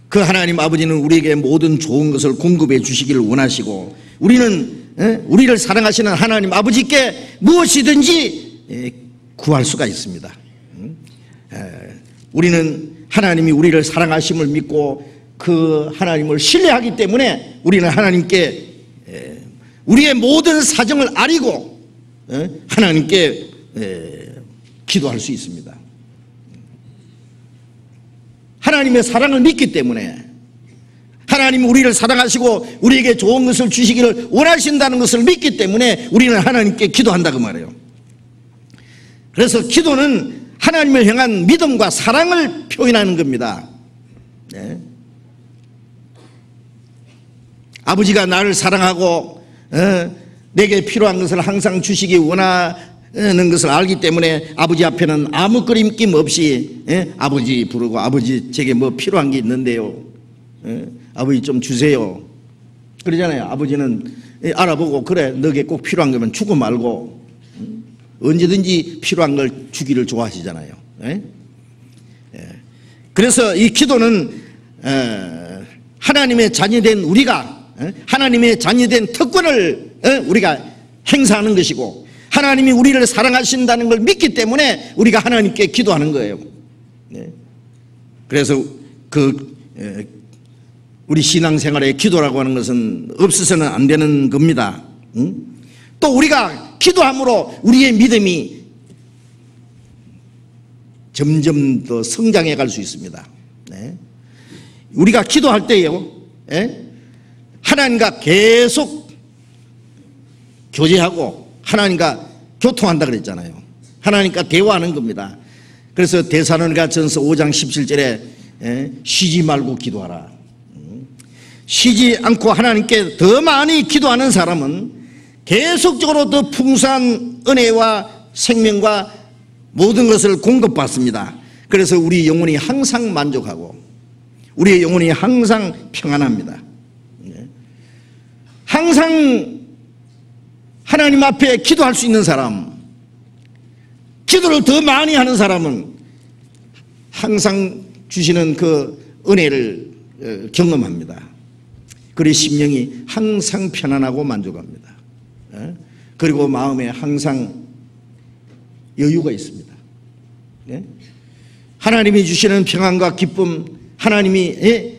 그 하나님 아버지는 우리에게 모든 좋은 것을 공급해 주시기를 원하시고 우리를 사랑하시는 하나님 아버지께 무엇이든지 구할 수가 있습니다. 우리는 하나님이 우리를 사랑하심을 믿고 그 하나님을 신뢰하기 때문에 우리는 하나님께 우리의 모든 사정을 아리고 하나님께 기도할 수 있습니다. 하나님의 사랑을 믿기 때문에 하나님이 우리를 사랑하시고 우리에게 좋은 것을 주시기를 원하신다는 것을 믿기 때문에 우리는 하나님께 기도한다고 말해요. 그래서 기도는 하나님을 향한 믿음과 사랑을 표현하는 겁니다. 아버지가 나를 사랑하고 내게 필요한 것을 항상 주시기 원하는 것을 알기 때문에 아버지 앞에는 아무 꺼림낌 없이 아버지 부르고 아버지 제게 뭐 필요한 게 있는데요, 아버지 좀 주세요 그러잖아요. 아버지는 알아보고 그래 너게 꼭 필요한 거면 주고 말고 언제든지 필요한 걸 주기를 좋아하시잖아요. 그래서 이 기도는 하나님의 자녀된 우리가 하나님의 자녀된 특권을 우리가 행사하는 것이고 하나님이 우리를 사랑하신다는 걸 믿기 때문에 우리가 하나님께 기도하는 거예요. 그래서 우리 신앙생활에 기도라고 하는 것은 없어서는 안 되는 겁니다. 또 우리가 기도함으로 우리의 믿음이 점점 더 성장해 갈 수 있습니다. 우리가 기도할 때요, 하나님과 계속 교제하고 하나님과 교통한다 그랬잖아요. 하나님과 대화하는 겁니다. 그래서 데살로니가전서 5장 17절에 쉬지 말고 기도하라. 쉬지 않고 하나님께 더 많이 기도하는 사람은 계속적으로 더 풍성한 은혜와 생명과 모든 것을 공급받습니다. 그래서 우리 영혼이 항상 만족하고 우리의 영혼이 항상 평안합니다. 항상 하나님 앞에 기도할 수 있는 사람, 기도를 더 많이 하는 사람은 항상 주시는 그 은혜를 경험합니다. 그리고 심령이 항상 편안하고 만족합니다. 그리고 마음에 항상 여유가 있습니다. 하나님이 주시는 평안과 기쁨, 하나님이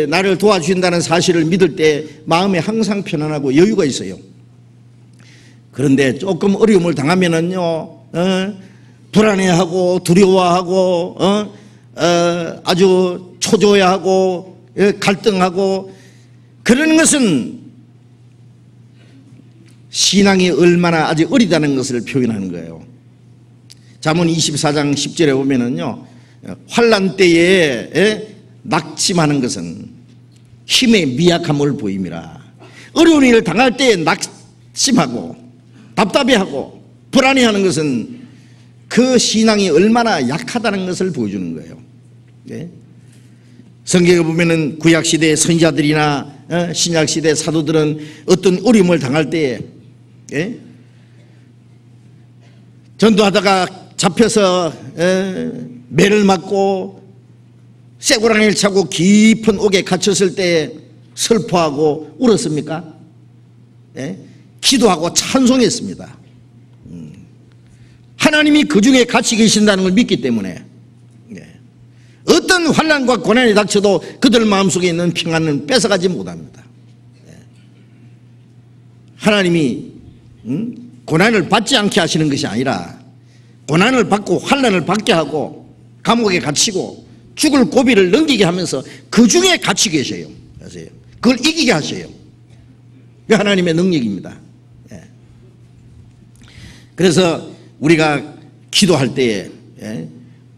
나를 도와주신다는 사실을 믿을 때 마음에 항상 편안하고 여유가 있어요. 그런데 조금 어려움을 당하면은요, 불안해하고 두려워하고, 아주 초조해하고, 갈등하고, 그러는 것은 신앙이 얼마나 아직 어리다는 것을 표현하는 거예요. 잠언 24장 10절에 보면은요, 환난 때에 낙심하는 것은 힘의 미약함을 보임이라. 어려운 일을 당할 때에 낙심하고 답답해하고 불안해하는 것은 그 신앙이 얼마나 약하다는 것을 보여주는 거예요. 네? 성경에 보면은 구약시대의 선지자들이나 신약시대 사도들은 어떤 어려움을 당할 때에 전도하다가 잡혀서 매를 맞고 쇠고랑이를 차고 깊은 옥에 갇혔을 때 슬퍼하고 울었습니까? 기도하고 찬송했습니다. 하나님이 그 중에 같이 계신다는 걸 믿기 때문에 어떤 환난과 고난이 닥쳐도 그들 마음속에 있는 평안은 뺏어가지 못합니다. 하나님이 고난을 받지 않게 하시는 것이 아니라 고난을 받고 환난을 받게 하고 감옥에 갇히고 죽을 고비를 넘기게 하면서 그 중에 같이 계셔요. 그걸 이기게 하셔요. 그게 하나님의 능력입니다. 그래서 우리가 기도할 때에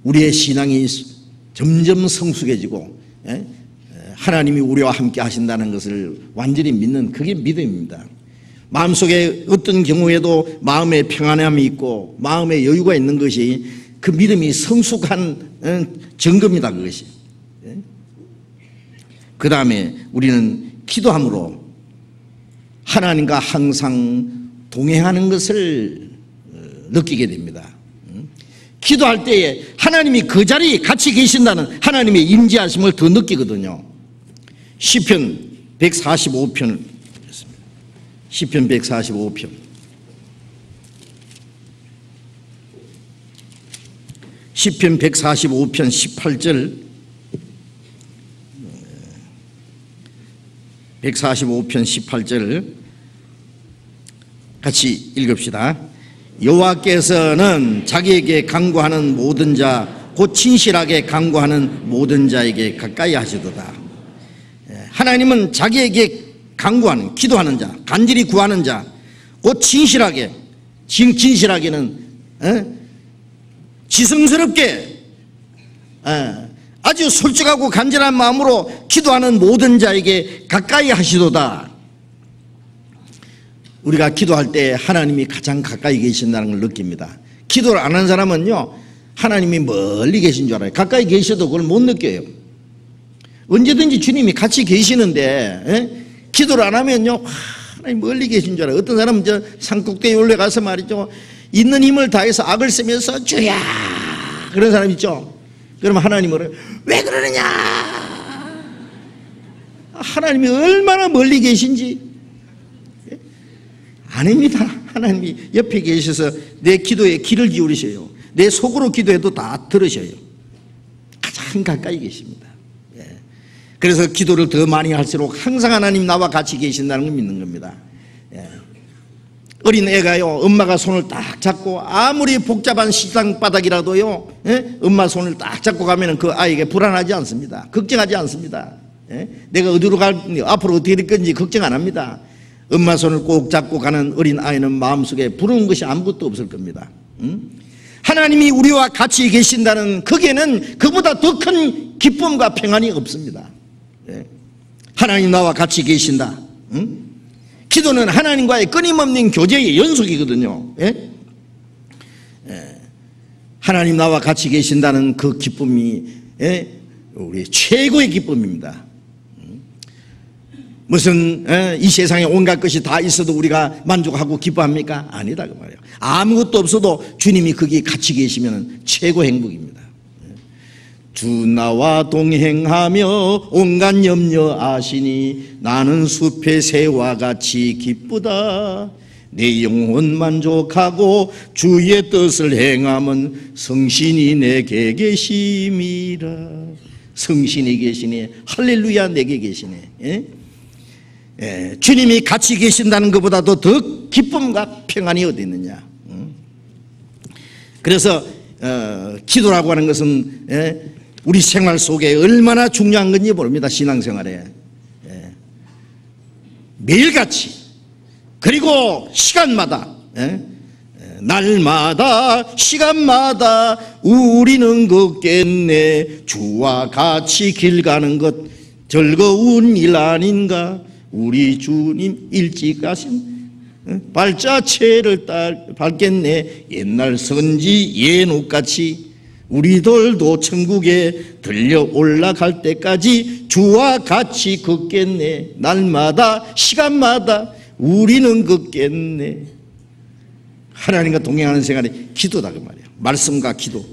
우리의 신앙이 점점 성숙해지고 하나님이 우리와 함께 하신다는 것을 완전히 믿는 그게 믿음입니다. 마음속에 어떤 경우에도 마음에 평안함이 있고 마음에 여유가 있는 것이 그 믿음이 성숙한 증거입니다. 그것이. 그 다음에 우리는 기도함으로 하나님과 항상 동행하는 것을 느끼게 됩니다. 기도할 때에 하나님이 그 자리에 같이 계신다는 하나님의 임재하심을 더 느끼거든요. 시편 145편 시편 145편 시편 145편 18절 145편 18절 같이 읽읍시다. 여호와께서는 자기에게 간구하는 모든 자 곧 진실하게 간구하는 모든 자에게 가까이 하시도다. 하나님은 자기에게 간구하는 기도하는 자 간절히 구하는 자 곧 진실하게 진실하게는 지성스럽게 아주 솔직하고 간절한 마음으로 기도하는 모든 자에게 가까이 하시도다. 우리가 기도할 때 하나님이 가장 가까이 계신다는 걸 느낍니다. 기도를 안 하는 사람은요 하나님이 멀리 계신 줄 알아요. 가까이 계셔도 그걸 못 느껴요. 언제든지 주님이 같이 계시는데 기도를 안 하면요 하나님 멀리 계신 줄 알아요. 어떤 사람은 저 산꼭대기에 올라가서 말이죠 있는 힘을 다해서 악을 쓰면서 주야 그런 사람 있죠. 그러면 하나님은 왜 그러느냐, 하나님이 얼마나 멀리 계신지. 아닙니다. 하나님이 옆에 계셔서 내 기도에 귀를 기울이셔요. 내 속으로 기도해도 다 들으셔요. 가장 가까이 계십니다. 그래서 기도를 더 많이 할수록 항상 하나님 나와 같이 계신다는 걸 믿는 겁니다. 어린 애가요 엄마가 손을 딱 잡고 아무리 복잡한 시장바닥이라도요 엄마 손을 딱 잡고 가면 그 아이에게 불안하지 않습니다. 걱정하지 않습니다. 내가 어디로 앞으로 어떻게 될 건지 걱정 안 합니다. 엄마 손을 꼭 잡고 가는 어린 아이는 마음속에 부러운 것이 아무것도 없을 겁니다. 하나님이 우리와 같이 계신다는 거기에는 그보다 더 큰 기쁨과 평안이 없습니다. 하나님 나와 같이 계신다. 기도는 하나님과의 끊임없는 교제의 연속이거든요. 하나님 나와 같이 계신다는 그 기쁨이 우리 최고의 기쁨입니다. 무슨 이 세상에 온갖 것이 다 있어도 우리가 만족하고 기뻐합니까? 아니다 그 말이에요. 아무것도 없어도 주님이 거기 같이 계시면 최고 행복입니다. 주 나와 동행하며 온갖 염려 아시니 나는 숲의 새와 같이 기쁘다. 내 영혼 만족하고 주의 뜻을 행하면 성신이 내게 계심이라. 성신이 계시네. 할렐루야, 내게 계시네. 주님이 같이 계신다는 것보다도 더 기쁨과 평안이 어디 있느냐. 그래서 기도라고 하는 것은 우리 생활 속에 얼마나 중요한 건지 모릅니다. 신앙생활에 매일같이, 그리고 시간마다, 날마다 시간마다 우리는 걷겠네. 주와 같이 길 가는 것 즐거운 일 아닌가. 우리 주님 일찍 가신 발자취를 밟겠네. 옛날 선지 예녹같이 우리들도 천국에 들려 올라갈 때까지 주와 같이 걷겠네. 날마다 시간마다 우리는 걷겠네. 하나님과 동행하는 생활이 기도다 그 말이에요. 말씀과 기도.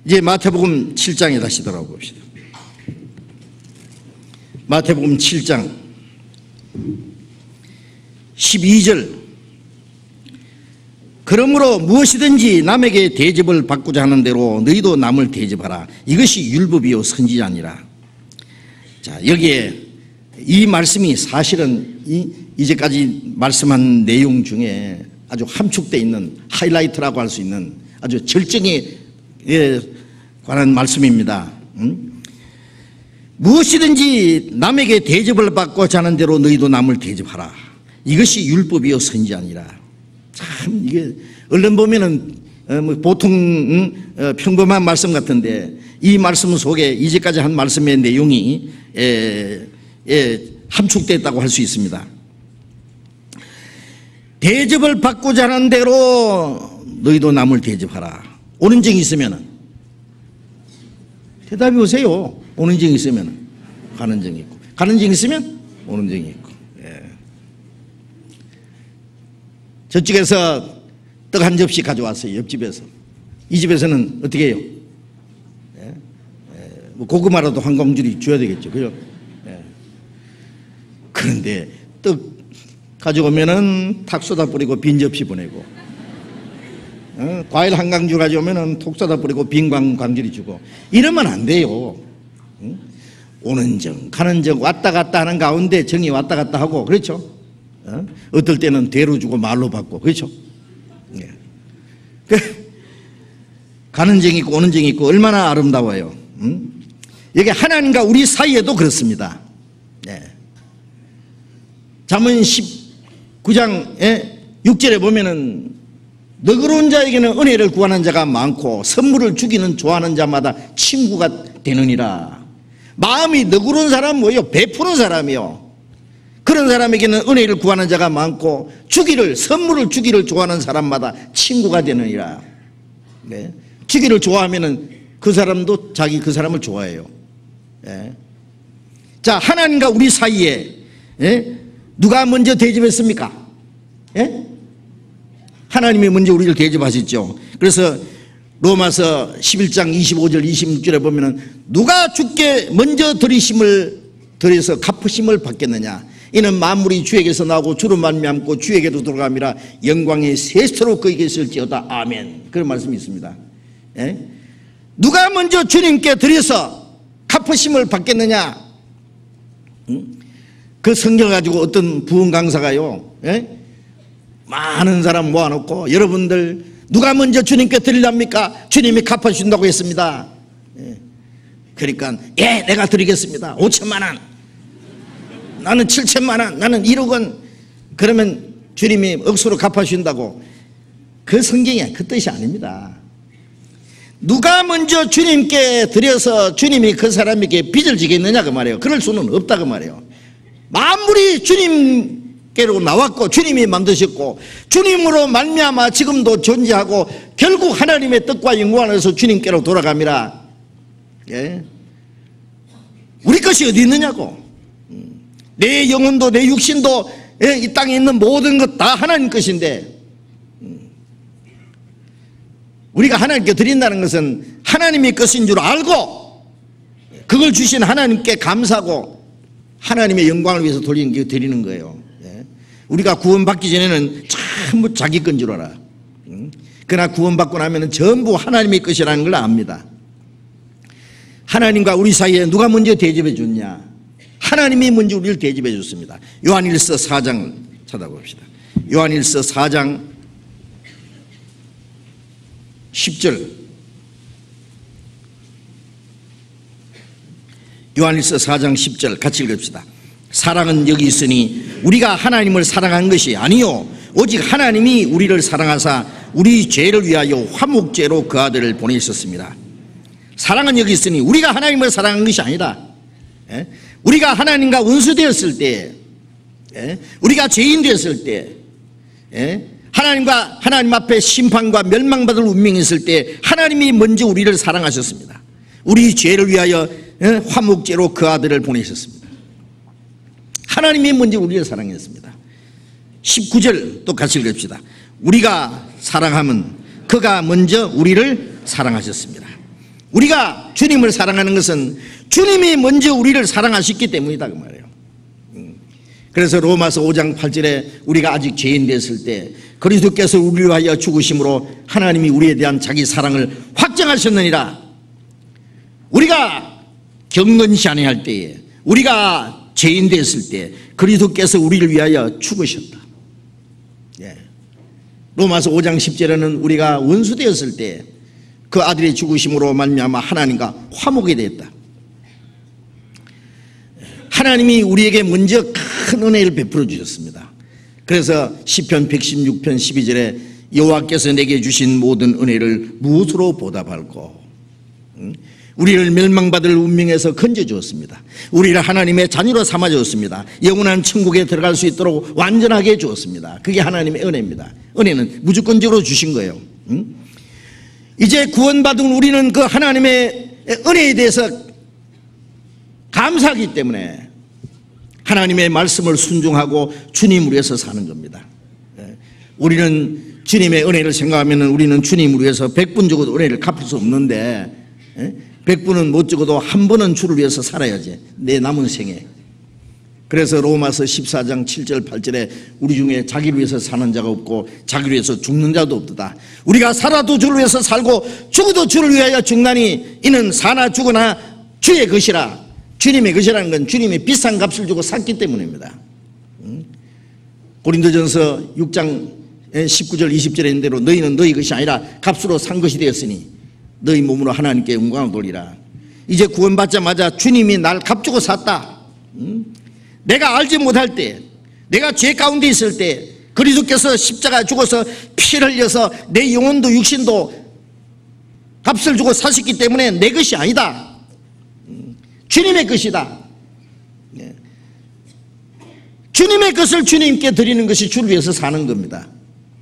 이제 마태복음 7장에 다시 돌아봅시다. 마태복음 7장 12절. 그러므로 무엇이든지 남에게 대접을 받고자 하는 대로 너희도 남을 대접하라. 이것이 율법이요 선지자니라. 자, 여기에 이 말씀이 사실은 이제까지 말씀한 내용 중에 아주 함축되어 있는 하이라이트라고 할 수 있는 아주 절정에 관한 말씀입니다. 무엇이든지 남에게 대접을 받고자 하는 대로 너희도 남을 대접하라. 이것이 율법이요 선지자니라. 참 이게 얼른 보면은 보통 평범한 말씀 같은데 이 말씀 속에 이제까지 한 말씀의 내용이 함축되어 있다고 할 수 있습니다. 대접을 받고자 하는 대로 너희도 남을 대접하라. 오는 정이 있으면 대답해 보세요. 오는 정이 있으면 가는 정이 있고, 가는 정이 있으면 오는 정이 있고. 저쪽에서 떡 한 접시 가져왔어요. 옆집에서. 이 집에서는 어떻게 해요? 뭐 고구마라도 한 공주리 줘야 되겠죠. 그죠? 그런데 떡 가져오면은 탁 쏟아 뿌리고 빈 접시 보내고, 과일 한 강주 가져오면은 톡 쏟아 뿌리고 빈 광주리 주고, 이러면 안 돼요. 오는 정, 가는 정, 왔다 갔다 하는 가운데 정이 왔다 갔다 하고, 그렇죠? 어떨 때는 대로 주고 말로 받고, 그렇죠? 가는 정이 있고 오는 정이 있고 얼마나 아름다워요. 여기 하나님과 우리 사이에도 그렇습니다. 잠언 19장 6절에 보면은 너그러운 자에게는 은혜를 구하는 자가 많고 선물을 주기는 좋아하는 자마다 친구가 되느니라. 마음이 너그러운 사람은 뭐예요? 베푸는 사람이요. 그런 사람에게는 은혜를 구하는 자가 많고 선물을 주기를 좋아하는 사람마다 친구가 되느니라. 주기를 좋아하면은 그 사람도 그 사람을 좋아해요. 자, 하나님과 우리 사이에 누가 먼저 대접했습니까? 하나님이 먼저 우리를 대접하셨죠. 그래서 로마서 11장 25절 26절에 보면은 누가 주께 먼저 드려서 갚으심을 받겠느냐. 이는 만물이 주에게서 나오고 주로 말미암고 주에게로 돌아감이라. 영광의 세세로 그에게 있을지어다. 아멘. 그런 말씀이 있습니다. 누가 먼저 주님께 드려서 갚으심을 받겠느냐. 그 성경을 가지고 어떤 부흥 강사가요, 많은 사람 모아놓고 여러분들 누가 먼저 주님께 드리랍니까? 주님이 갚아주신다고 했습니다. 그러니까 내가 드리겠습니다. 5천만 원, 나는 7천만 원, 나는 1억 원. 그러면 주님이 억수로 갚아주신다고. 그 성경이 그 뜻이 아닙니다. 누가 먼저 주님께 드려서 주님이 그 사람에게 빚을 지겠느냐 그 말이에요. 그럴 수는 없다 그 말이에요. 만물이 주님께로 나왔고 주님이 만드셨고 주님으로 말미암아 지금도 존재하고 결국 하나님의 뜻과 영광에서 주님께로 돌아갑니다. 우리 것이 어디 있느냐고. 내 영혼도 내 육신도 이 땅에 있는 모든 것 다 하나님 것인데, 우리가 하나님께 드린다는 것은 하나님의 것인 줄 알고 그걸 주신 하나님께 감사하고 하나님의 영광을 위해서 드리는 거예요. 우리가 구원받기 전에는 전부 자기 건 줄 알아. 그러나 구원받고 나면 전부 하나님의 것이라는 걸 압니다. 하나님과 우리 사이에 누가 먼저 대접해 줬냐? 하나님이 먼저 우리를 대접해 줬습니다. 요한일서 4장 찾아봅시다. 요한일서 4장 10절. 요한일서 4장 10절 같이 읽읍시다. 사랑은 여기 있으니 우리가 하나님을 사랑한 것이 아니요 오직 하나님이 우리를 사랑하사 우리 죄를 위하여 화목제로 그 아들을 보내셨습니다. 사랑은 여기 있으니 우리가 하나님을 사랑한 것이 아니라 우리가 하나님과 원수되었을 때, 우리가 죄인 되었을 때, 하나님 앞에 심판과 멸망받을 운명했을 때 하나님이 먼저 우리를 사랑하셨습니다. 우리 죄를 위하여 화목제로 그 아들을 보내셨습니다. 하나님이 먼저 우리를 사랑했습니다. 19절 또 같이 읽읍시다. 우리가 사랑하면 그가 먼저 우리를 사랑하셨습니다. 우리가 주님을 사랑하는 것은 주님이 먼저 우리를 사랑하셨기 때문이다 그 말이에요. 그래서 로마서 5장 8절에 우리가 아직 죄인 됐을 때 그리스도께서 우리를 위하여 죽으심으로 하나님이 우리에 대한 자기 사랑을 확정하셨느니라. 우리가 경건치 아니할 때에, 우리가 죄인 됐을 때 그리스도께서 우리를 위하여 죽으셨다. 로마서 5장 10절에는 우리가 원수 되었을 때 그 아들의 죽으심으로 말미암아 하나님과 화목이 되었다. 하나님이 우리에게 먼저 큰 은혜를 베풀어 주셨습니다. 그래서 시편 116편 12절에 여호와께서 내게 주신 모든 은혜를 무엇으로 보답할꼬. 우리를 멸망받을 운명에서 건져 주었습니다. 우리를 하나님의 자녀로 삼아 주었습니다. 영원한 천국에 들어갈 수 있도록 완전하게 주었습니다. 그게 하나님의 은혜입니다. 은혜는 무조건적으로 주신 거예요. 이제 구원받은 우리는 그 하나님의 은혜에 대해서 감사하기 때문에 하나님의 말씀을 순종하고 주님을 위해서 사는 겁니다. 우리는 주님의 은혜를 생각하면 우리는 주님을 위해서 100분 적어도 은혜를 갚을 수 없는데 100분은 못 적어도 한 번은 주를 위해서 살아야지 내 남은 생에. 그래서 로마서 14장 7절 8절에 우리 중에 자기를 위해서 사는 자가 없고 자기를 위해서 죽는 자도 없도다. 우리가 살아도 주를 위해서 살고 죽어도 주를 위하여 죽나니 이는 사나 죽으나 주의 것이라. 주님의 것이라는 건 주님이 비싼 값을 주고 샀기 때문입니다. 고린도전서 6장 19절 20절에 있는 대로 너희는 너희 것이 아니라 값으로 산 것이 되었으니 너희 몸으로 하나님께 영광을 돌리라. 이제 구원받자마자 주님이 날 값주고 샀다. 내가 알지 못할 때, 내가 죄 가운데 있을 때 그리스도께서 십자가에 죽어서 피를 흘려서 내 영혼도 육신도 값을 주고 사셨기 때문에 내 것이 아니다. 주님의 것이다. 주님의 것을 주님께 드리는 것이 주를 위해서 사는 겁니다.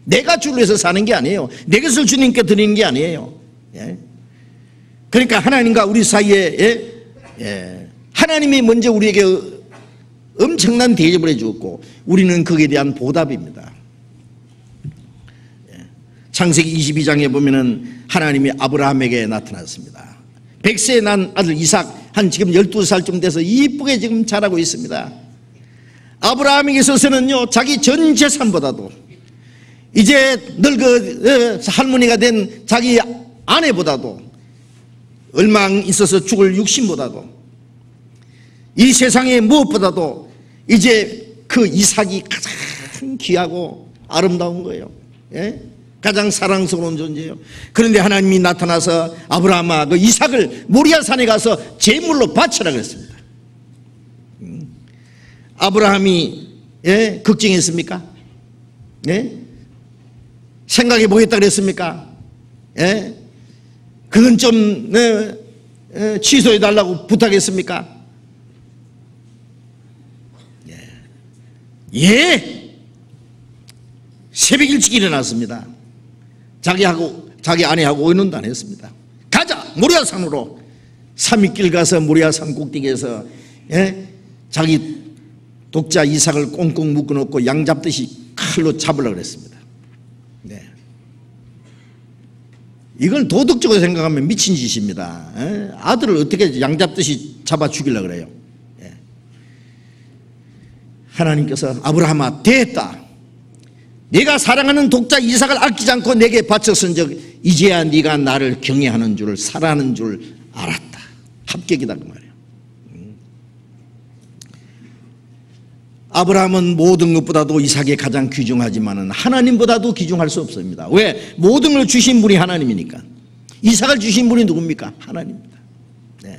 내가 주를 위해서 사는 게 아니에요. 내 것을 주님께 드리는 게 아니에요. 그러니까 하나님과 우리 사이에 하나님이 먼저 우리에게 엄청난 대접을 해주었고 우리는 거기에 대한 보답입니다. 창세기 22장에 보면은 하나님이 아브라함에게 나타났습니다. 100세에 난 아들 이삭 한 지금 12살쯤 돼서 이쁘게 지금 자라고 있습니다. 아브라함에게 있어서는요 자기 전 재산보다도 이제 늙어 할머니가 된 자기 아내보다도 얼망 있어서 죽을 육신보다도 이 세상의 무엇보다도 이제 그 이삭이 가장 귀하고 아름다운 거예요. 가장 사랑스러운 존재예요. 그런데 하나님이 나타나서 아브라함아 그 이삭을 모리아 산에 가서 제물로 바쳐라 그랬습니다. 아브라함이 걱정했습니까? 생각해 보겠다 그랬습니까? 그건 좀 취소해 달라고 부탁했습니까? 새벽 일찍 일어났습니다. 자기 아내하고 의논도 안 했습니다. 가자 모리아산으로. 3일길 가서 모리아산 꼭대기에서 자기 독자 이삭을 꽁꽁 묶어놓고 양 잡듯이 칼로 잡으려고 그랬습니다. 이건 도덕적으로 생각하면 미친 짓입니다. 아들을 어떻게 양 잡듯이 잡아 죽이려고 그래요. 하나님께서 아브라함아 됐다. 네가 사랑하는 독자 이삭을 아끼지 않고 내게 바쳤은즉 이제야 네가 나를 경외하는 줄 사랑하는 줄 알았다. 합격이다 그 말이에요. 아브라함은 모든 것보다도 이삭이 가장 귀중하지만은 하나님보다도 귀중할 수 없습니다. 왜? 모든 걸 주신 분이 하나님이니까. 이삭을 주신 분이 누굽니까? 하나님입니다. 네.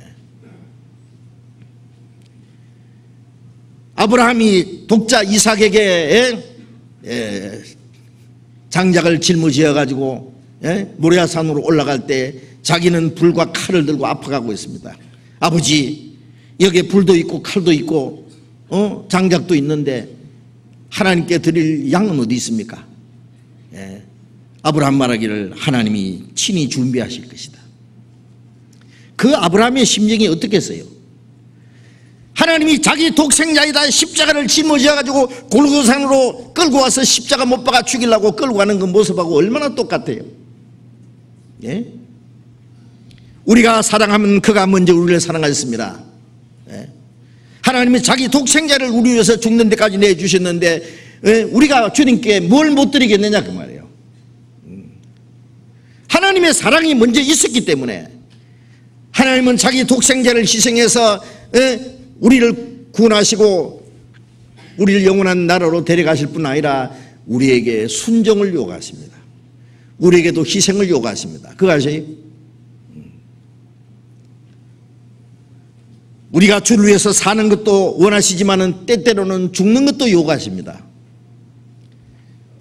아브라함이 독자 이삭에게 장작을 짊어지어 가지고 모리아산으로 올라갈 때 자기는 불과 칼을 들고 아파가고 있습니다. 아버지, 여기에 불도 있고 칼도 있고 장작도 있는데 하나님께 드릴 양은 어디 있습니까? 아브라함 말하기를 하나님이 친히 준비하실 것이다. 그 아브라함의 심정이 어떻겠어요? 하나님이 자기 독생자이다 십자가를 짊어지어 가지고 골고산으로 끌고 와서 십자가 못 박아 죽이려고 끌고 가는 그 모습하고 얼마나 똑같아요. 예? 우리가 사랑하면 그가 먼저 우리를 사랑하셨습니다. 예? 하나님이 자기 독생자를 우리 위해서 죽는 데까지 내주셨는데 우리가 주님께 뭘 못 드리겠느냐 그 말이에요. 하나님의 사랑이 먼저 있었기 때문에 하나님은 자기 독생자를 희생해서 우리를 구원하시고 우리를 영원한 나라로 데려가실 뿐 아니라 우리에게 순종을 요구하십니다. 우리에게도 희생을 요구하십니다. 그거 아세요? 우리가 주를 위해서 사는 것도 원하시지만은 때때로는 죽는 것도 요구하십니다.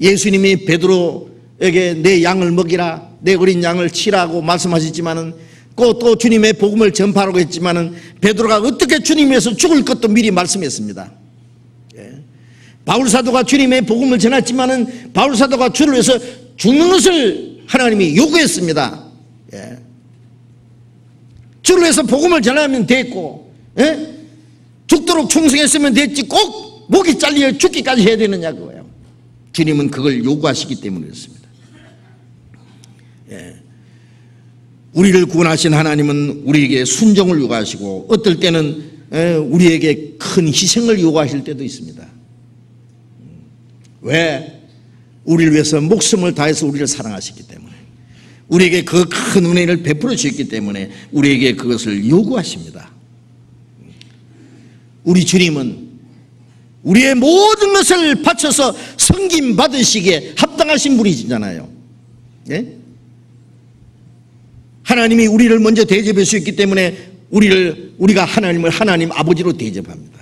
예수님이 베드로에게 내 양을 먹이라, 내 어린 양을 치라고 말씀하셨지만은 또 주님의 복음을 전파하라고 했지만은 베드로가 어떻게 주님 위해서 죽을 것도 미리 말씀했습니다. 바울사도가 주님의 복음을 전했지만은 바울사도가 주를 위해서 죽는 것을 하나님이 요구했습니다. 주를 위해서 복음을 전하면 됐고 죽도록 충성했으면 됐지 꼭 목이 잘려 죽기까지 해야 되느냐 그거예요. 주님은 그걸 요구하시기 때문에 그렇습니다. 우리를 구원하신 하나님은 우리에게 순종을 요구하시고 어떨 때는 우리에게 큰 희생을 요구하실 때도 있습니다. 왜? 우리를 위해서 목숨을 다해서 우리를 사랑하셨기 때문에, 우리에게 그 큰 은혜를 베풀어 주셨기 때문에 우리에게 그것을 요구하십니다. 우리 주님은 우리의 모든 것을 바쳐서 섬김 받으시기에 합당하신 분이시잖아요. 예? 하나님이 우리를 먼저 대접해 주셨기 때문에 우리가 하나님을 하나님 아버지로 대접합니다.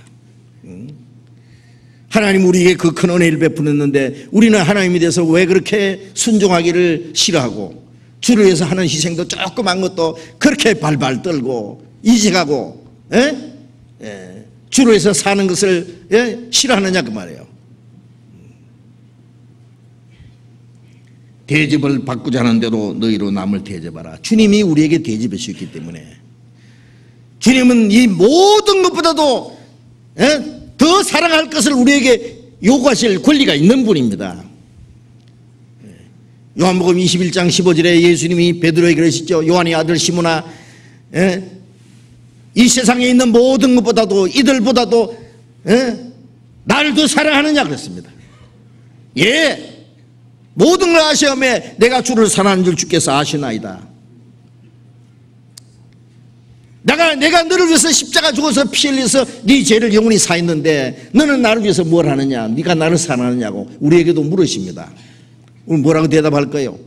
하나님 우리에게 그 큰 은혜를 베푸는데 우리는 하나님에 대해서 왜 그렇게 순종하기를 싫어하고 주를 위해서 하는 희생도 조그만 것도 그렇게 발발 떨고 이직하고 주를 위해서 사는 것을 싫어하느냐 그 말이에요. 대접을 받고자 하는 대로 너희로 남을 대접하라. 주님이 우리에게 대접해 주셨기 때문에 주님은 이 모든 것보다도 더 사랑할 것을 우리에게 요구하실 권리가 있는 분입니다. 요한복음 21장 15절에 예수님이 베드로에게 그러시죠. 요한의 아들 시몬아, 이 세상에 있는 모든 것보다도 이들보다도 나를 더 사랑하느냐 그랬습니다. 예, 모든 걸 아시오매 내가 주를 사랑하는 줄 주께서 아시나이다. 내가 너를 위해서 십자가 죽어서 피 흘려서 네 죄를 영원히 사했는데 너는 나를 위해서 뭘 하느냐, 네가 나를 사랑하느냐고 우리에게도 물으십니다. 우리 뭐라고 대답할까요?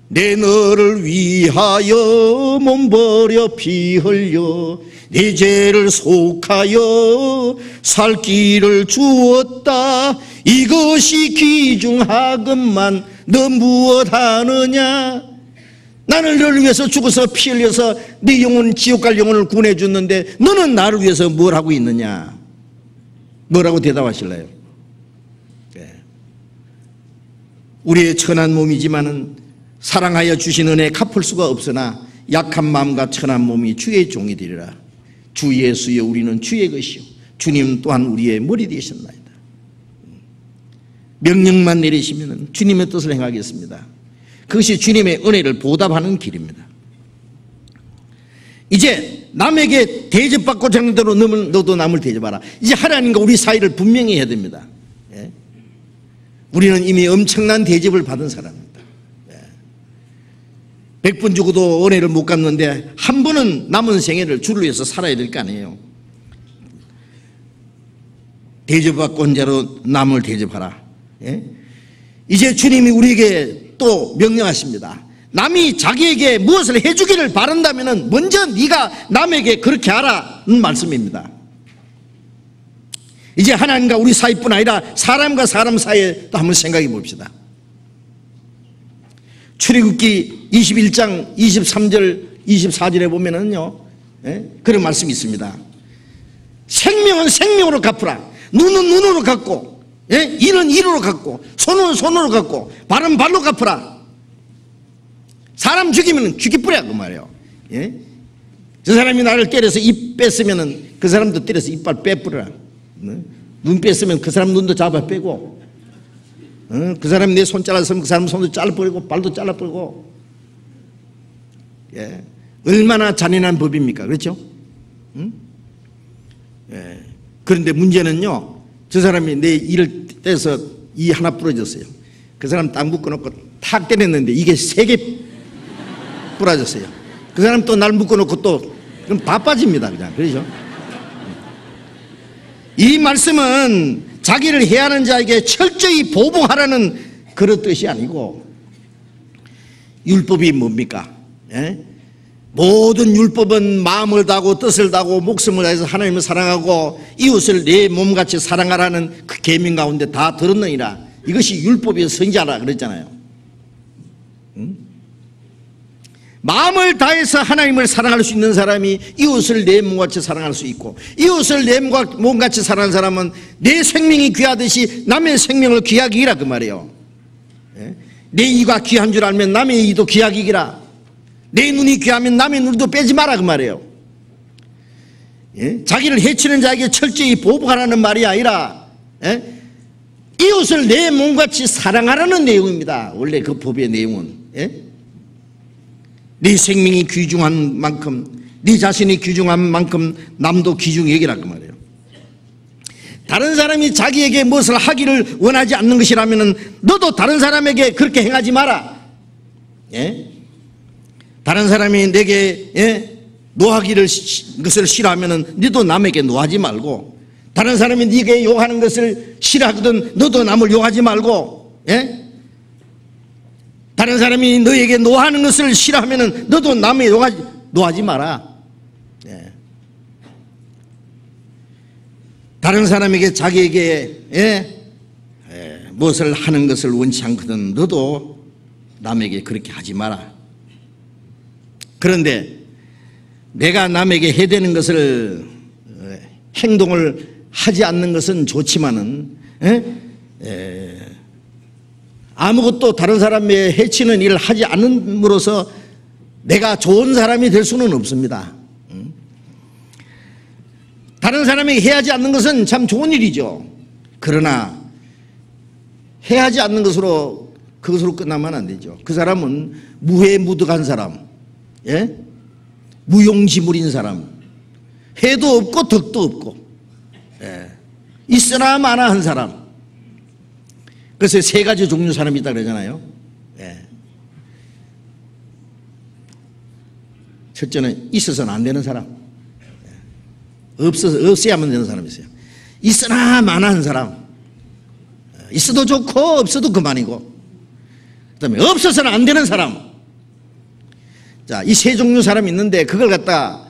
내 너를 위하여 몸 버려 피 흘려 네 죄를 속하여 살 길을 주었다. 이것이 귀중하건만 너 무엇하느냐. 나는 너를 위해서 죽어서 피 흘려서 네 영혼 지옥 갈 영혼을 구원해 줬는데 너는 나를 위해서 뭘 하고 있느냐. 뭐라고 대답하실래요? 우리의 천한 몸이지만은 사랑하여 주신 은혜 갚을 수가 없으나 약한 마음과 천한 몸이 주의 종이 되리라. 주 예수여 우리는 주의 것이요 주님 또한 우리의 머리 되셨나이다. 명령만 내리시면 주님의 뜻을 행하겠습니다. 그것이 주님의 은혜를 보답하는 길입니다. 이제 남에게 대접받고 자는 대로 너도 남을 대접하라. 이제 하나님과 우리 사이를 분명히 해야 됩니다. 우리는 이미 엄청난 대접을 받은 사람입니다. 100번 죽어도 은혜를 못 갚는데 한 번은 남은 생애를 주를 위해서 살아야 될 거 아니에요. 대접받고 온 자로 남을 대접하라. 예? 이제 주님이 우리에게 또 명령하십니다. 남이 자기에게 무엇을 해주기를 바란다면 먼저 네가 남에게 그렇게 하라는 말씀입니다. 이제 하나님과 우리 사이뿐 아니라 사람과 사람 사이에 또 한번 생각해 봅시다. 출애굽기 21장 23절 24절에 보면은요, 그런 말씀이 있습니다. 생명은 생명으로 갚으라. 눈은 눈으로 갚고, 이는 이로 갚고, 손은 손으로 갚고, 발은 발로 갚으라. 사람 죽이면 죽이 뿌려 그 말이에요. 저 사람이 나를 때려서 입 뺐으면은 그 사람도 때려서 이빨 빼뿌려라. 눈 뺐으면 그 사람 눈도 잡아 빼고, 그 사람이 내 손 잘랐으면 그 사람 손도 잘라버리고 발도 잘라버리고. 얼마나 잔인한 법입니까? 그렇죠? 그런데 문제는요, 저 사람이 내 이를 떼서 이 하나 부러졌어요. 그 사람 딱 묶어놓고 탁 때렸는데 이게 3개 부러졌어요. 그 사람 또 날 묶어놓고 또 그럼 다 빠집니다. 그냥. 그렇죠? 이 말씀은 자기를 해하는 자에게 철저히 보복하라는 그런 뜻이 아니고, 율법이 뭡니까? 모든 율법은 마음을 다하고 뜻을 다하고 목숨을 다해서 하나님을 사랑하고 이웃을 내 몸같이 사랑하라는 그 계명 가운데 다 들었느니라. 이것이 율법의 선지자라 그랬잖아요. 마음을 다해서 하나님을 사랑할 수 있는 사람이 이웃을 내 몸같이 사랑할 수 있고, 이웃을 내 몸같이 사랑하는 사람은 내 생명이 귀하듯이 남의 생명을 귀하게 이라 그 말이에요. 내 이가 귀한 줄 알면 남의 이도 귀하게 이기라. 내 눈이 귀하면 남의 눈도 빼지 마라 그 말이에요. 자기를 해치는 자에게 철저히 보복하라는 말이 아니라 이웃을 내 몸같이 사랑하라는 내용입니다. 원래 그 법의 내용은. 네 생명이 귀중한 만큼, 네 자신이 귀중한 만큼 남도 귀중히 여기라 그 말이에요. 다른 사람이 자기에게 무엇을 하기를 원하지 않는 것이라면 너도 다른 사람에게 그렇게 행하지 마라. 다른 사람이 내게 노하기를 것을 싫어하면 너도 남에게 노하지 말고, 다른 사람이 네게 욕하는 것을 싫어하거든 너도 남을 욕하지 말고, 다른 사람이 너에게 노하는 것을 싫어하면 너도 남에게 노하지 마라. 다른 사람에게 자기에게 무엇을 하는 것을 원치 않거든 너도 남에게 그렇게 하지 마라. 그런데 내가 남에게 해대는 것을 행동을 하지 않는 것은 좋지만은 아무것도 다른 사람의 해치는 일을 하지 않음으로써 내가 좋은 사람이 될 수는 없습니다. 다른 사람에게 해하지 않는 것은 참 좋은 일이죠. 그러나 해하지 않는 것으로 그것으로 끝나면 안 되죠. 그 사람은 무해무득한 사람, 무용지물인 사람, 해도 없고 덕도 없고, 있으나 마나 한 사람. 그래서 3가지 종류 사람이 있다 그러잖아요. 첫째는 있어서는 안 되는 사람, 없어야만 되는 사람이 있어요. 있으나 마나 한 사람, 있어도 좋고 없어도 그만이고, 그 다음에 없어서는 안 되는 사람. 자, 이 3종류 사람이 있는데 그걸 갖다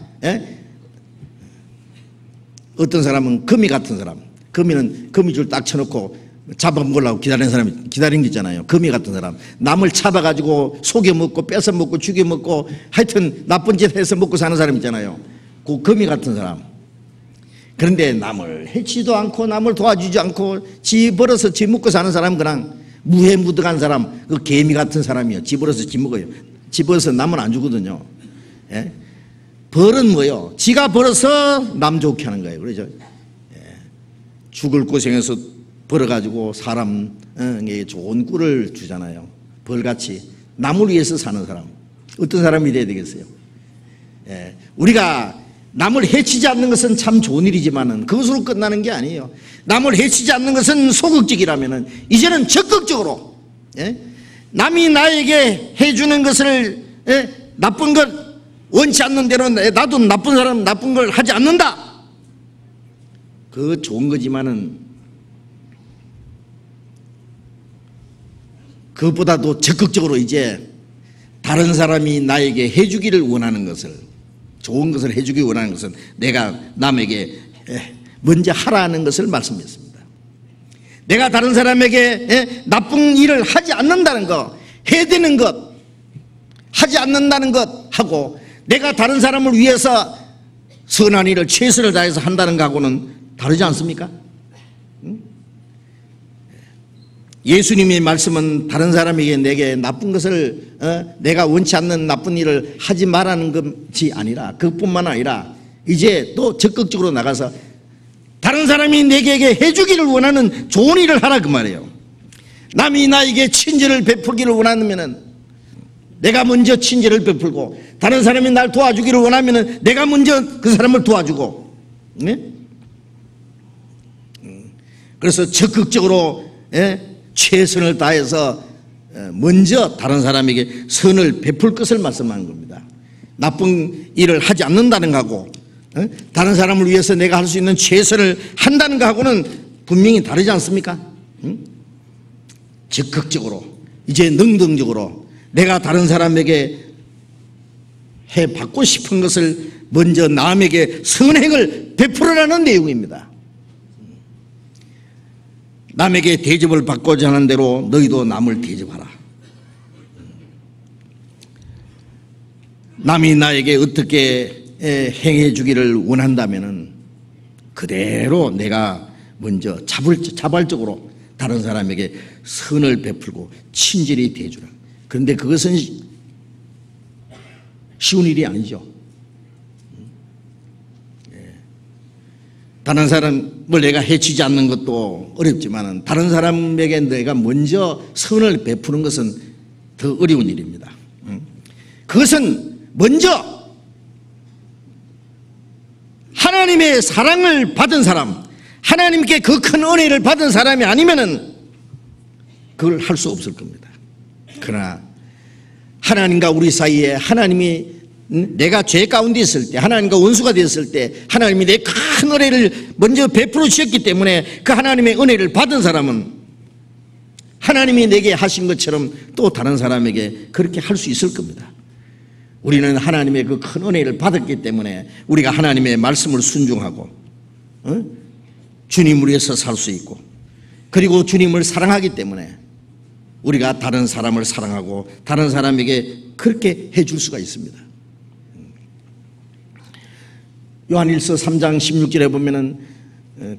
어떤 사람은 거미 같은 사람, 거미는 거미줄 딱 쳐놓고 잡아먹으려고 기다리는 사람이 기다린 게 있잖아요. 거미 같은 사람, 남을 잡아가지고 속여먹고 뺏어먹고 죽여먹고 하여튼 나쁜 짓 해서 먹고 사는 사람 있잖아요. 그 거미 같은 사람. 그런데 남을 해치지도 않고 남을 도와주지 않고 지 벌어서 지 먹고 사는 사람은 그냥 무해무득한 사람, 그 개미 같은 사람이요. 지 벌어서 지 먹어요. 지 벌어서 남은 안 주거든요. 벌은 뭐요? 지가 벌어서 남 좋게 하는 거예요. 그러죠? 죽을 고생해서 벌어가지고 사람에게 좋은 꿀을 주잖아요. 벌같이 남을 위해서 사는 사람. 어떤 사람이 돼야 되겠어요? 우리가 남을 해치지 않는 것은 참 좋은 일이지만은 그것으로 끝나는 게 아니에요. 남을 해치지 않는 것은 소극적이라면은 이제는 적극적으로, 남이 나에게 해주는 것을, 나쁜 것 원치 않는 대로 나도 나쁜 사람 나쁜 걸 하지 않는다. 그거 좋은 거지만은 그것보다도 적극적으로 이제 다른 사람이 나에게 해주기를 원하는 것을, 좋은 것을 해주기 원하는 것은 내가 남에게 먼저 하라는 것을 말씀했습니다. 내가 다른 사람에게 나쁜 일을 하지 않는다는 것, 해야 되는 것 하지 않는다는 것 하고, 내가 다른 사람을 위해서 선한 일을 최선을 다해서 한다는 것하고는 다르지 않습니까? 예수님의 말씀은 다른 사람에게 내게 나쁜 것을 내가 원치 않는 나쁜 일을 하지 말라는 것이 아니라, 그것뿐만 아니라 이제 또 적극적으로 나가서 다른 사람이 내게 해주기를 원하는 좋은 일을 하라 그 말이에요. 남이 나에게 친절을 베풀기를 원하면은 내가 먼저 친절을 베풀고, 다른 사람이 날 도와주기를 원하면은 내가 먼저 그 사람을 도와주고, 네? 그래서 적극적으로 최선을 다해서 먼저 다른 사람에게 선을 베풀 것을 말씀하는 겁니다. 나쁜 일을 하지 않는다는 거하고 다른 사람을 위해서 내가 할 수 있는 최선을 한다는 거하고는 분명히 다르지 않습니까? 적극적으로, 이제 능동적으로 내가 다른 사람에게 해받고 싶은 것을 먼저 남에게 선행을 베풀으라는 내용입니다. 남에게 대접을 받고자 하는 대로 너희도 남을 대접하라. 남이 나에게 어떻게 행해 주기를 원한다면은 그대로 내가 먼저 자발적으로 다른 사람에게 선을 베풀고 친절히 대해주라. 그런데 그것은 쉬운 일이 아니죠. 다른 사람을 내가 해치지 않는 것도 어렵지만 다른 사람에게 내가 먼저 선을 베푸는 것은 더 어려운 일입니다. 그것은 먼저 하나님의 사랑을 받은 사람, 하나님께 그 큰 은혜를 받은 사람이 아니면은 그걸 할 수 없을 겁니다. 그러나 하나님과 우리 사이에 하나님이 내가 죄 가운데 있을 때, 하나님과 원수가 되었을 때 하나님이 내 큰 은혜를 먼저 베풀어 주셨기 때문에 그 하나님의 은혜를 받은 사람은 하나님이 내게 하신 것처럼 또 다른 사람에게 그렇게 할 수 있을 겁니다. 우리는 하나님의 그 큰 은혜를 받았기 때문에 우리가 하나님의 말씀을 순종하고 주님을 위해서 살 수 있고, 그리고 주님을 사랑하기 때문에 우리가 다른 사람을 사랑하고 다른 사람에게 그렇게 해줄 수가 있습니다. 요한일서 3장 16절에 보면은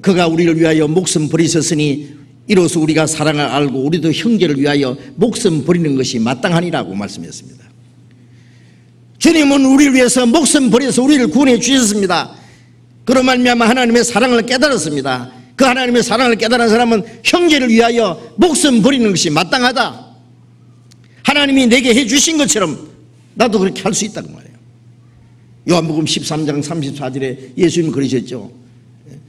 그가 우리를 위하여 목숨 버리셨으니 이로써 우리가 사랑을 알고 우리도 형제를 위하여 목숨 버리는 것이 마땅하니라고 말씀했습니다. 주님은 우리를 위해서 목숨 버려서 우리를 구원해 주셨습니다. 그로 말미암아 하나님의 사랑을 깨달았습니다. 그 하나님의 사랑을 깨달은 사람은 형제를 위하여 목숨 버리는 것이 마땅하다. 하나님이 내게 해주신 것처럼 나도 그렇게 할 수 있다고 말해요. 요한복음 13장 34절에 예수님이 그러셨죠.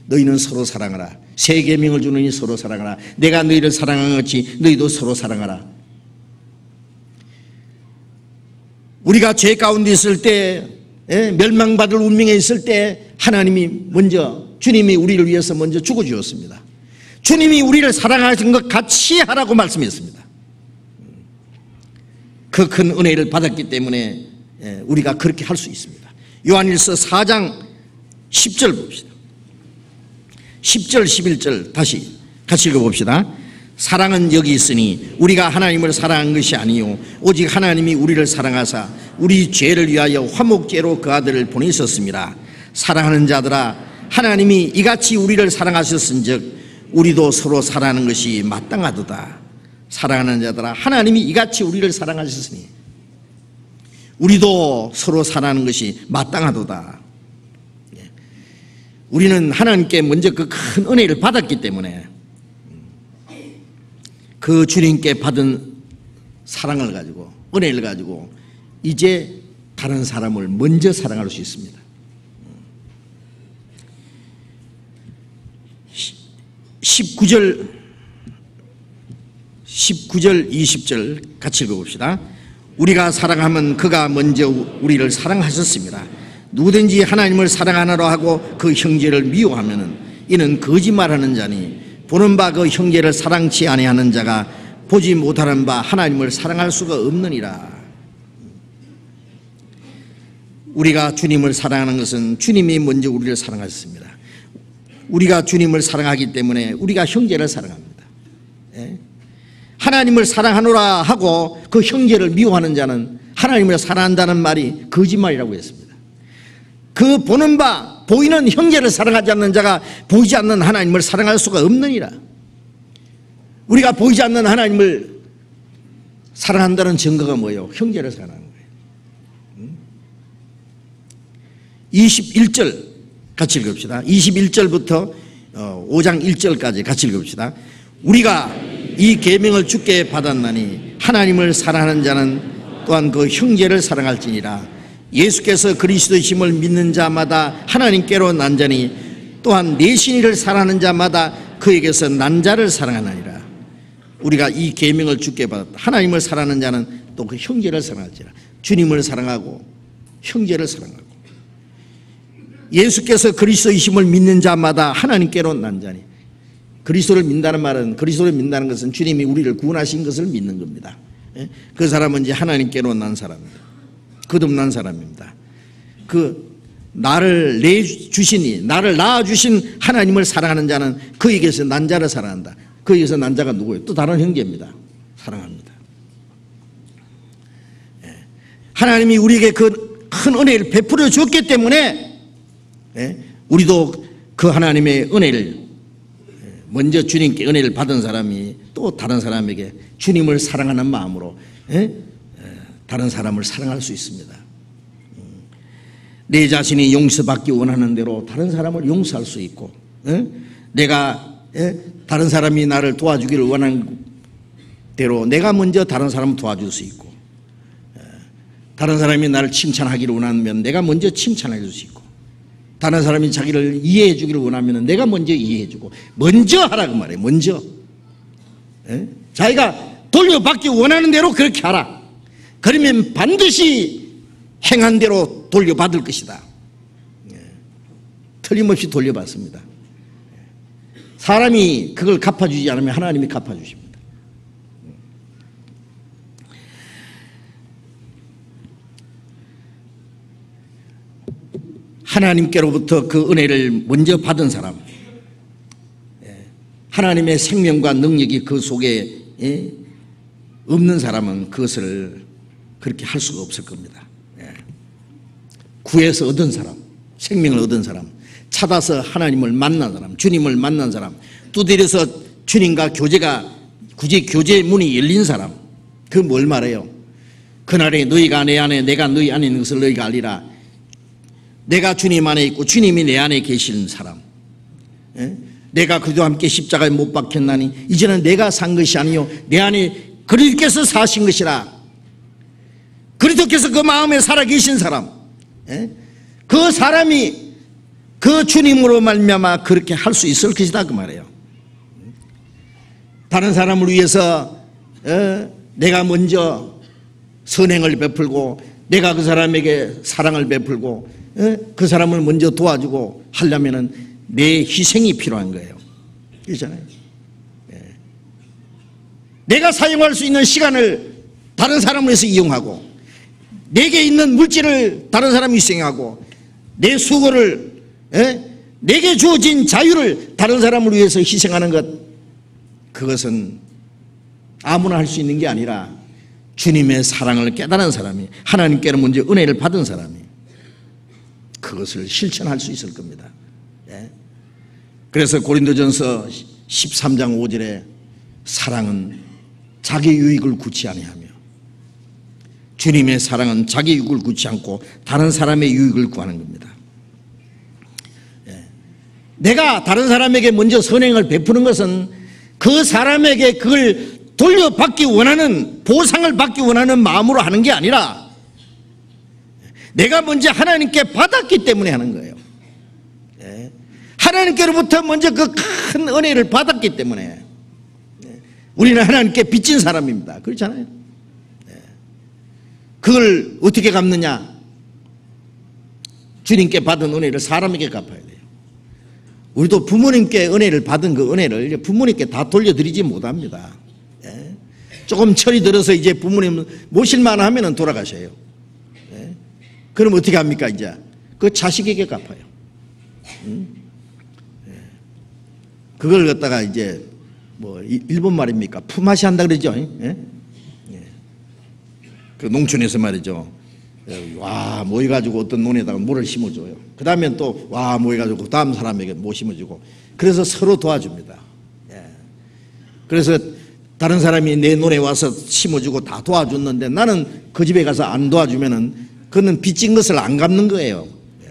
너희는 서로 사랑하라. 새 계명을 주느니 서로 사랑하라. 내가 너희를 사랑한 것이 너희도 서로 사랑하라. 우리가 죄 가운데 있을 때, 멸망받을 운명에 있을 때 하나님이 먼저, 주님이 우리를 위해서 먼저 죽어주었습니다. 주님이 우리를 사랑하신 것 같이 하라고 말씀했습니다. 그 큰 은혜를 받았기 때문에 우리가 그렇게 할 수 있습니다. 요한일서 4장 10절 봅시다. 10절 11절 다시 같이 읽어봅시다. 사랑은 여기 있으니 우리가 하나님을 사랑한 것이 아니요 오직 하나님이 우리를 사랑하사 우리 죄를 위하여 화목제로 그 아들을 보내셨습니다. 사랑하는 자들아, 하나님이 이같이 우리를 사랑하셨은즉 우리도 서로 사랑하는 것이 마땅하도다. 사랑하는 자들아, 하나님이 이같이 우리를 사랑하셨으니 우리도 서로 사랑하는 것이 마땅하도다. 우리는 하나님께 먼저 그 큰 은혜를 받았기 때문에 그 주님께 받은 사랑을 가지고, 은혜를 가지고 이제 다른 사람을 먼저 사랑할 수 있습니다. 19절 20절 같이 읽어봅시다. 우리가 사랑하면 그가 먼저 우리를 사랑하셨습니다. 누구든지 하나님을 사랑하노라 하고 그 형제를 미워하면은 이는 거짓말하는 자니 보는 바 그 형제를 사랑치 아니하는 자가 보지 못하는 바 하나님을 사랑할 수가 없느니라. 우리가 주님을 사랑하는 것은 주님이 먼저 우리를 사랑하셨습니다. 우리가 주님을 사랑하기 때문에 우리가 형제를 사랑합니다. 하나님을 사랑하노라 하고 그 형제를 미워하는 자는 하나님을 사랑한다는 말이 거짓말이라고 했습니다. 그 보는 바 보이는 형제를 사랑하지 않는 자가 보이지 않는 하나님을 사랑할 수가 없느니라. 우리가 보이지 않는 하나님을 사랑한다는 증거가 뭐예요? 형제를 사랑하는 거예요. 21절 같이 읽읍시다. 21절부터 5장 1절까지 같이 읽읍시다. 우리가 이 계명을 주께 받았나니 하나님을 사랑하는 자는 또한 그 형제를 사랑할지니라. 예수께서 그리스도이심을 믿는 자마다 하나님께로 난 자니 또한 내 신이를 사랑하는 자마다 그에게서 난 자를 사랑하느니라. 우리가 이 계명을 주께 받았다. 하나님을 사랑하는 자는 또 그 형제를 사랑할지라. 주님을 사랑하고 형제를 사랑하고 예수께서 그리스도이심을 믿는 자마다 하나님께로 난 자니. 그리스도를 믿는다는 말은, 그리스도를 믿는다는 것은 주님이 우리를 구원하신 것을 믿는 겁니다. 그 사람은 이제 하나님께로 난 사람입니다. 거듭난 사람입니다. 그 나를 내주시니, 나를 낳아주신 하나님을 사랑하는 자는 그에게서 난 자를 사랑한다. 그에게서 난 자가 누구예요? 또 다른 형제입니다. 사랑합니다. 하나님이 우리에게 그 큰 은혜를 베풀어 줬기 때문에 우리도 그 하나님의 은혜를, 먼저 주님께 은혜를 받은 사람이 또 다른 사람에게 주님을 사랑하는 마음으로 다른 사람을 사랑할 수 있습니다. 내 자신이 용서받기 원하는 대로 다른 사람을 용서할 수 있고, 내가 다른 사람이 나를 도와주기를 원하는 대로 내가 먼저 다른 사람을 도와줄 수 있고, 다른 사람이 나를 칭찬하기를 원하면 내가 먼저 칭찬해 줄 수 있고, 다른 사람이 자기를 이해해 주기를 원하면 내가 먼저 이해해 주고, 먼저 하라고 말해요. 먼저 자기가 돌려받기 원하는 대로 그렇게 하라. 그러면 반드시 행한 대로 돌려받을 것이다. 틀림없이 돌려받습니다. 사람이 그걸 갚아주지 않으면 하나님이 갚아주십니다. 하나님께로부터 그 은혜를 먼저 받은 사람, 하나님의 생명과 능력이 그 속에 없는 사람은 그것을 그렇게 할 수가 없을 겁니다. 구해서 얻은 사람, 생명을 얻은 사람, 찾아서 하나님을 만난 사람, 주님을 만난 사람, 두드려서 주님과 굳이 교제의 문이 열린 사람, 그 뭘 말해요? 그날에 너희가 내 안에 내가 너희 안에 있는 것을 너희가 알리라. 내가 주님 안에 있고 주님이 내 안에 계시는 사람, 내가 그도 함께 십자가에 못 박혔나니 이제는 내가 산 것이 아니요 내 안에 그리스도께서 사신 것이라. 그리스도께서 그 마음에 살아계신 사람, 그 사람이 그 주님으로 말미암아 그렇게 할 수 있을 것이다 그 말이에요. 다른 사람을 위해서 내가 먼저 선행을 베풀고 내가 그 사람에게 사랑을 베풀고 그 사람을 먼저 도와주고 하려면은 내 희생이 필요한 거예요. 그렇잖아요. 내가 사용할 수 있는 시간을 다른 사람을 위해서 이용하고, 내게 있는 물질을 다른 사람이 희생하고, 내 수고를, 내게 주어진 자유를 다른 사람을 위해서 희생하는 것, 그것은 아무나 할 수 있는 게 아니라 주님의 사랑을 깨달은 사람이, 하나님께로 먼저 은혜를 받은 사람이 그것을 실천할 수 있을 겁니다. 그래서 고린도전서 13장 5절에 사랑은 자기 유익을 구치 아니하며, 주님의 사랑은 자기 유익을 구치 않고 다른 사람의 유익을 구하는 겁니다. 내가 다른 사람에게 먼저 선행을 베푸는 것은 그 사람에게 그걸 돌려받기 원하는, 보상을 받기 원하는 마음으로 하는 게 아니라 내가 먼저 하나님께 받았기 때문에 하는 거예요. 하나님께로부터 먼저 그 큰 은혜를 받았기 때문에 우리는 하나님께 빚진 사람입니다. 그렇잖아요. 그걸 어떻게 갚느냐? 주님께 받은 은혜를 사람에게 갚아야 돼요. 우리도 부모님께 은혜를 받은 그 은혜를 부모님께 다 돌려드리지 못합니다. 조금 철이 들어서 이제 부모님 모실만 하면은 돌아가셔요. 예? 그럼 어떻게 합니까? 이제 그 자식에게 갚아요. 예. 그걸 갖다가 이제 뭐 일본 말입니까? 품앗이 한다 그러죠. 예? 예. 그 농촌에서 말이죠. 와 모여가지고 어떤 논에다가 물을 심어줘요. 그 다음엔 또 와 모여가지고 그 다음 사람에게 뭐 심어주고, 그래서 서로 도와줍니다. 예. 그래서 다른 사람이 내 논에 와서 심어주고 다 도와줬는데 나는 그 집에 가서 안 도와주면은 그는 빚진 것을 안 갚는 거예요. 예.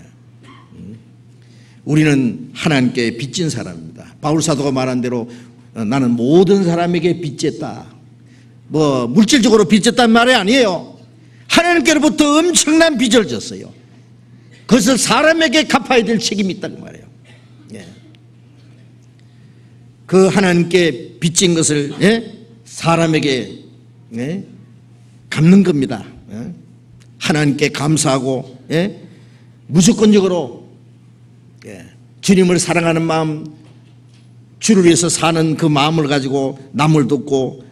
우리는 하나님께 빚진 사람입니다. 바울 사도가 말한 대로 나는 모든 사람에게 빚졌다. 뭐 물질적으로 빚졌단 말이 아니에요. 하나님께로부터 엄청난 빚을 졌어요. 그것을 사람에게 갚아야 될 책임이 있다고 말해요. 예. 그 하나님께 빚진 것을 사람에게 갚는 겁니다. 하나님께 감사하고 무조건적으로 주님을 사랑하는 마음, 주를 위해서 사는 그 마음을 가지고 남을 돕고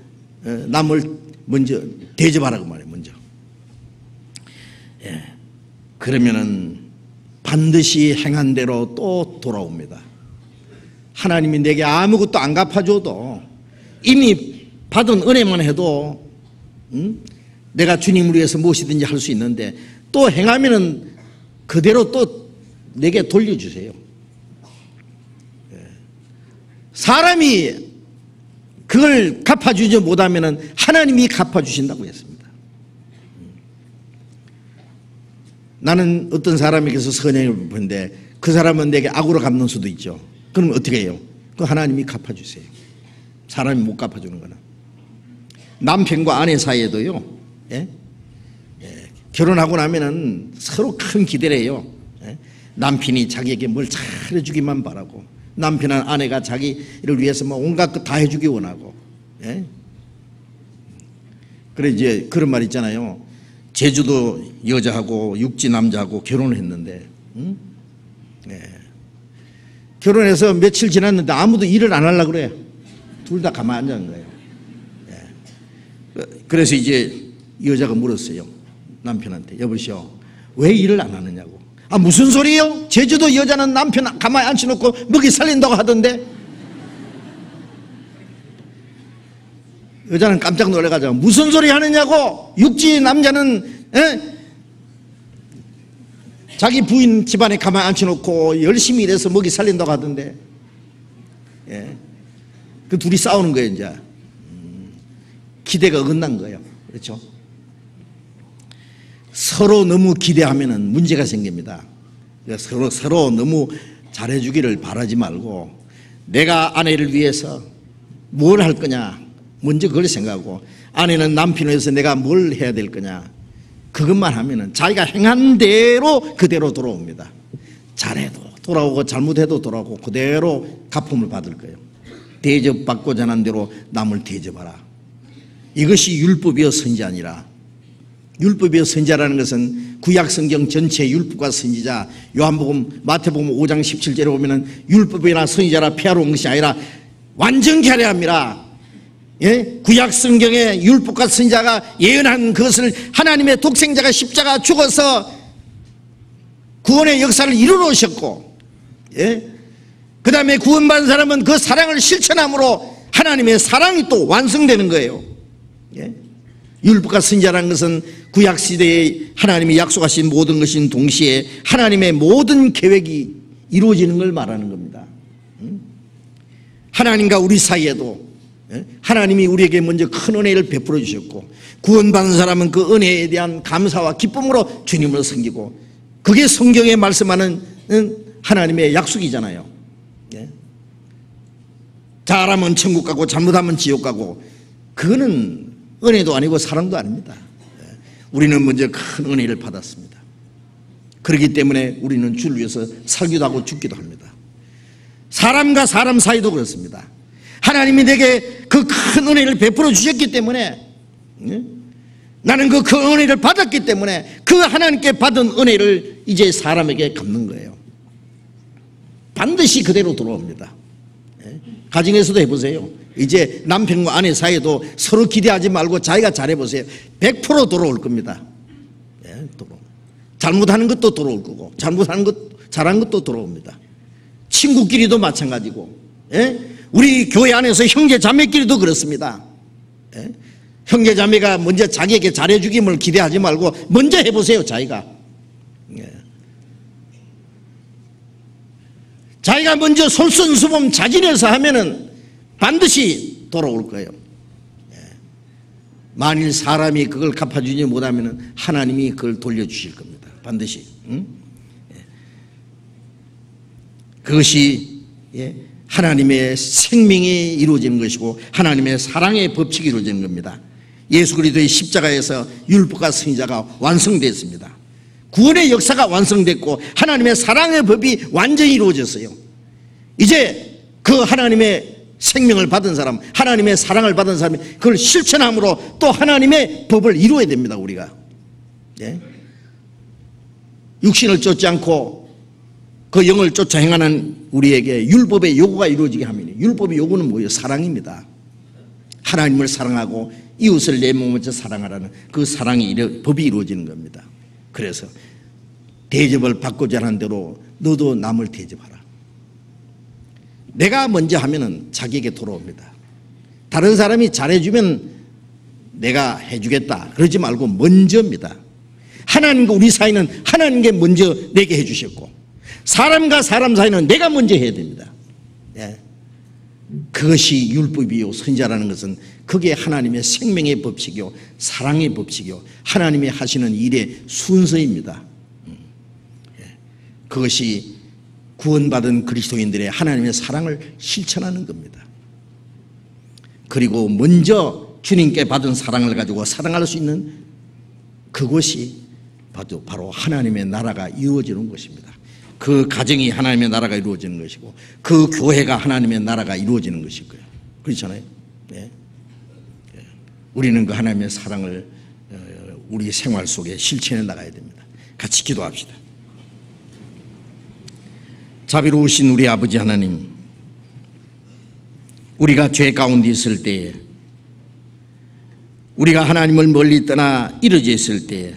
남을 먼저 대접하라고 말해요. 먼저. 그러면은 반드시 행한 대로 또 돌아옵니다. 하나님이 내게 아무것도 안 갚아줘도 이미 받은 은혜만 해도 내가 주님을 위해서 무엇이든지 할 수 있는데 또 행하면은 그대로 또 내게 돌려주세요. 사람이 그걸 갚아주지 못하면은 하나님이 갚아주신다고 했습니다. 나는 어떤 사람에게서 선행을 보는데 그 사람은 내게 악으로 갚는 수도 있죠. 그럼 어떻게 해요? 그 하나님이 갚아주세요. 사람이 못 갚아주는 거는. 남편과 아내 사이에도요, 결혼하고 나면은 서로 큰 기대를 해요. 남편이 자기에게 뭘 잘해주기만 바라고, 남편은 아내가 자기를 위해서 뭐 온갖 것 다 해주기 원하고. 그래 이제 그런 말 있잖아요. 제주도 여자하고 육지 남자하고 결혼을 했는데, 결혼해서 며칠 지났는데 아무도 일을 안 하려고 그래요. 둘 다 가만히 앉은 거예요. 그래서 이제 여자가 물었어요. 남편한테, 여보시오, 왜 일을 안 하느냐고. 아, 무슨 소리예요? 제주도 여자는 남편 가만히 앉혀놓고 먹이 살린다고 하던데. 여자는 깜짝 놀라가지고 무슨 소리 하느냐고. 육지 남자는 자기 부인 집안에 가만히 앉혀놓고 열심히 일해서 먹이 살린다고 하던데. 그 둘이 싸우는 거예요. 이제 기대가 어긋난 거예요. 그렇죠? 서로 너무 기대하면은 문제가 생깁니다. 서로 너무 잘해주기를 바라지 말고, 내가 아내를 위해서 뭘 할 거냐 먼저 그걸 생각하고, 아내는 남편을 위해서 내가 뭘 해야 될 거냐 그것만 하면은 자기가 행한 대로 그대로 돌아옵니다. 잘해도 돌아오고 잘못해도 돌아오고 그대로 갚음을 받을 거예요. 대접받고자 하는 대로 남을 대접하라. 이것이 율법이요 선지자니라. 율법이요 선지자라는 것은 구약성경 전체 율법과 선지자, 요한복음, 마태복음 5장 17절에 보면은 율법이나 선지자라 피하러 온 것이 아니라 완전케 하려 함이라. 구약성경의 율법과 선지자가 예언한 그것을 하나님의 독생자가 십자가 죽어서 구원의 역사를 이루어오셨고, 그 다음에 구원받은 사람은 그 사랑을 실천함으로 하나님의 사랑이 또 완성되는 거예요. 율법과 선지자라는 것은 구약시대에 하나님이 약속하신 모든 것인 동시에 하나님의 모든 계획이 이루어지는 걸 말하는 겁니다. 하나님과 우리 사이에도 하나님이 우리에게 먼저 큰 은혜를 베풀어 주셨고, 구원받은 사람은 그 은혜에 대한 감사와 기쁨으로 주님을 섬기고, 그게 성경에 말씀하는 하나님의 약속이잖아요. 잘하면 천국 가고 잘못하면 지옥 가고, 그거는 은혜도 아니고 사랑도 아닙니다. 우리는 먼저 큰 은혜를 받았습니다. 그렇기 때문에 우리는 주를 위해서 살기도 하고 죽기도 합니다. 사람과 사람 사이도 그렇습니다. 하나님이 내게 그 큰 은혜를 베풀어 주셨기 때문에, 나는 그 큰 은혜를 받았기 때문에 그 하나님께 받은 은혜를 이제 사람에게 갚는 거예요. 반드시 그대로 돌아옵니다. 가정에서도 해보세요. 이제 남편과 아내 사이에도 서로 기대하지 말고 자기가 잘해보세요. 100% 돌아올 겁니다. 예, 잘못하는 것도 돌아올 거고, 잘한 것도 돌아옵니다. 친구끼리도 마찬가지고, 예? 우리 교회 안에서 형제 자매끼리도 그렇습니다. 예? 형제 자매가 먼저 자기에게 잘해주김을 기대하지 말고 먼저 해보세요. 자기가. 예. 자기가 먼저 솔선수범 자진해서 하면은 반드시 돌아올 거예요. 예. 만일 사람이 그걸 갚아주지 못하면은 하나님이 그걸 돌려주실 겁니다. 반드시. 응? 예. 그것이 하나님의 생명이 이루어지는 것이고 하나님의 사랑의 법칙이 이루어지는 겁니다. 예수 그리스도의 십자가에서 율법과 선지자가 완성됐습니다. 구원의 역사가 완성됐고 하나님의 사랑의 법이 완전히 이루어졌어요. 이제 그 하나님의 생명을 받은 사람, 하나님의 사랑을 받은 사람이 그걸 실천함으로 또 하나님의 법을 이루어야 됩니다. 우리가. 예? 육신을 쫓지 않고 그 영을 쫓아 행하는 우리에게 율법의 요구가 이루어지게 하면, 율법의 요구는 뭐예요? 사랑입니다. 하나님을 사랑하고 이웃을 내 몸같이 사랑하라는 그 사랑이 법이 이루어지는 겁니다. 그래서 대접을 받고자 하는 대로 너도 남을 대접하라. 내가 먼저 하면은 자기에게 돌아옵니다. 다른 사람이 잘해주면 내가 해주겠다 그러지 말고 먼저입니다. 하나님과 우리 사이는 하나님께 먼저 내게 해주셨고, 사람과 사람 사이는 내가 먼저 해야 됩니다. 예. 그것이 율법이요 선지자라는 것은 그게 하나님의 생명의 법칙이요 사랑의 법칙이요 하나님이 하시는 일의 순서입니다. 그것이 구원받은 그리스도인들의 하나님의 사랑을 실천하는 겁니다. 그리고 먼저 주님께 받은 사랑을 가지고 사랑할 수 있는 그것이 바로 하나님의 나라가 이루어지는 것입니다. 그 가정이 하나님의 나라가 이루어지는 것이고 그 교회가 하나님의 나라가 이루어지는 것일 거예요. 그렇잖아요. 네. 우리는 그 하나님의 사랑을 우리 생활 속에 실천해 나가야 됩니다. 같이 기도합시다. 자비로우신 우리 아버지 하나님, 우리가 죄 가운데 있을 때에, 우리가 하나님을 멀리 떠나 이루어져 있을 때에,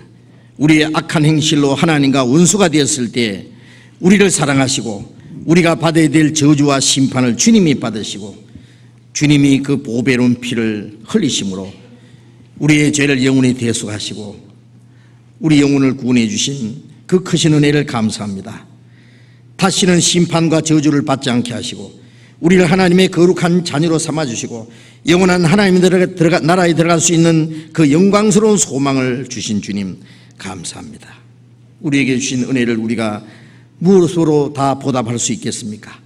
우리의 악한 행실로 하나님과 원수가 되었을 때에 우리를 사랑하시고 우리가 받아야 될 저주와 심판을 주님이 받으시고 주님이 그 보배로운 피를 흘리심으로 우리의 죄를 영원히 대속하시고 우리 영혼을 구원해 주신 그 크신 은혜를 감사합니다. 다시는 심판과 저주를 받지 않게 하시고 우리를 하나님의 거룩한 자녀로 삼아주시고 영원한 하나님의 나라에 들어갈 수 있는 그 영광스러운 소망을 주신 주님 감사합니다. 우리에게 주신 은혜를 우리가 무엇으로 다 보답할 수 있겠습니까?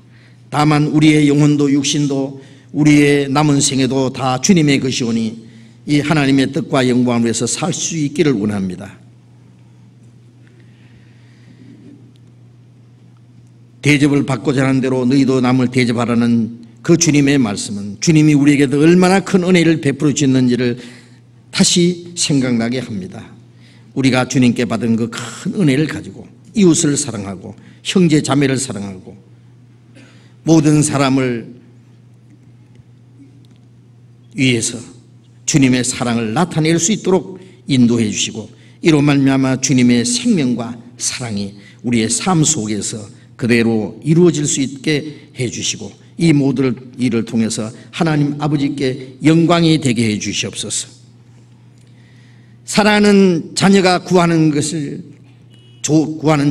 다만 우리의 영혼도 육신도 우리의 남은 생애도 다 주님의 것이오니 이 하나님의 뜻과 영광을 위해서 살 수 있기를 원합니다. 대접을 받고자 하는 대로 너희도 남을 대접하라는 그 주님의 말씀은 주님이 우리에게도 얼마나 큰 은혜를 베풀어 주셨는지를 다시 생각나게 합니다. 우리가 주님께 받은 그 큰 은혜를 가지고 이웃을 사랑하고 형제 자매를 사랑하고 모든 사람을 위해서 주님의 사랑을 나타낼 수 있도록 인도해 주시고 이로 말미암아 주님의 생명과 사랑이 우리의 삶 속에서 그대로 이루어질 수 있게 해 주시고 이 모든 일을 통해서 하나님 아버지께 영광이 되게 해 주시옵소서. 사랑하는 자녀가 구하는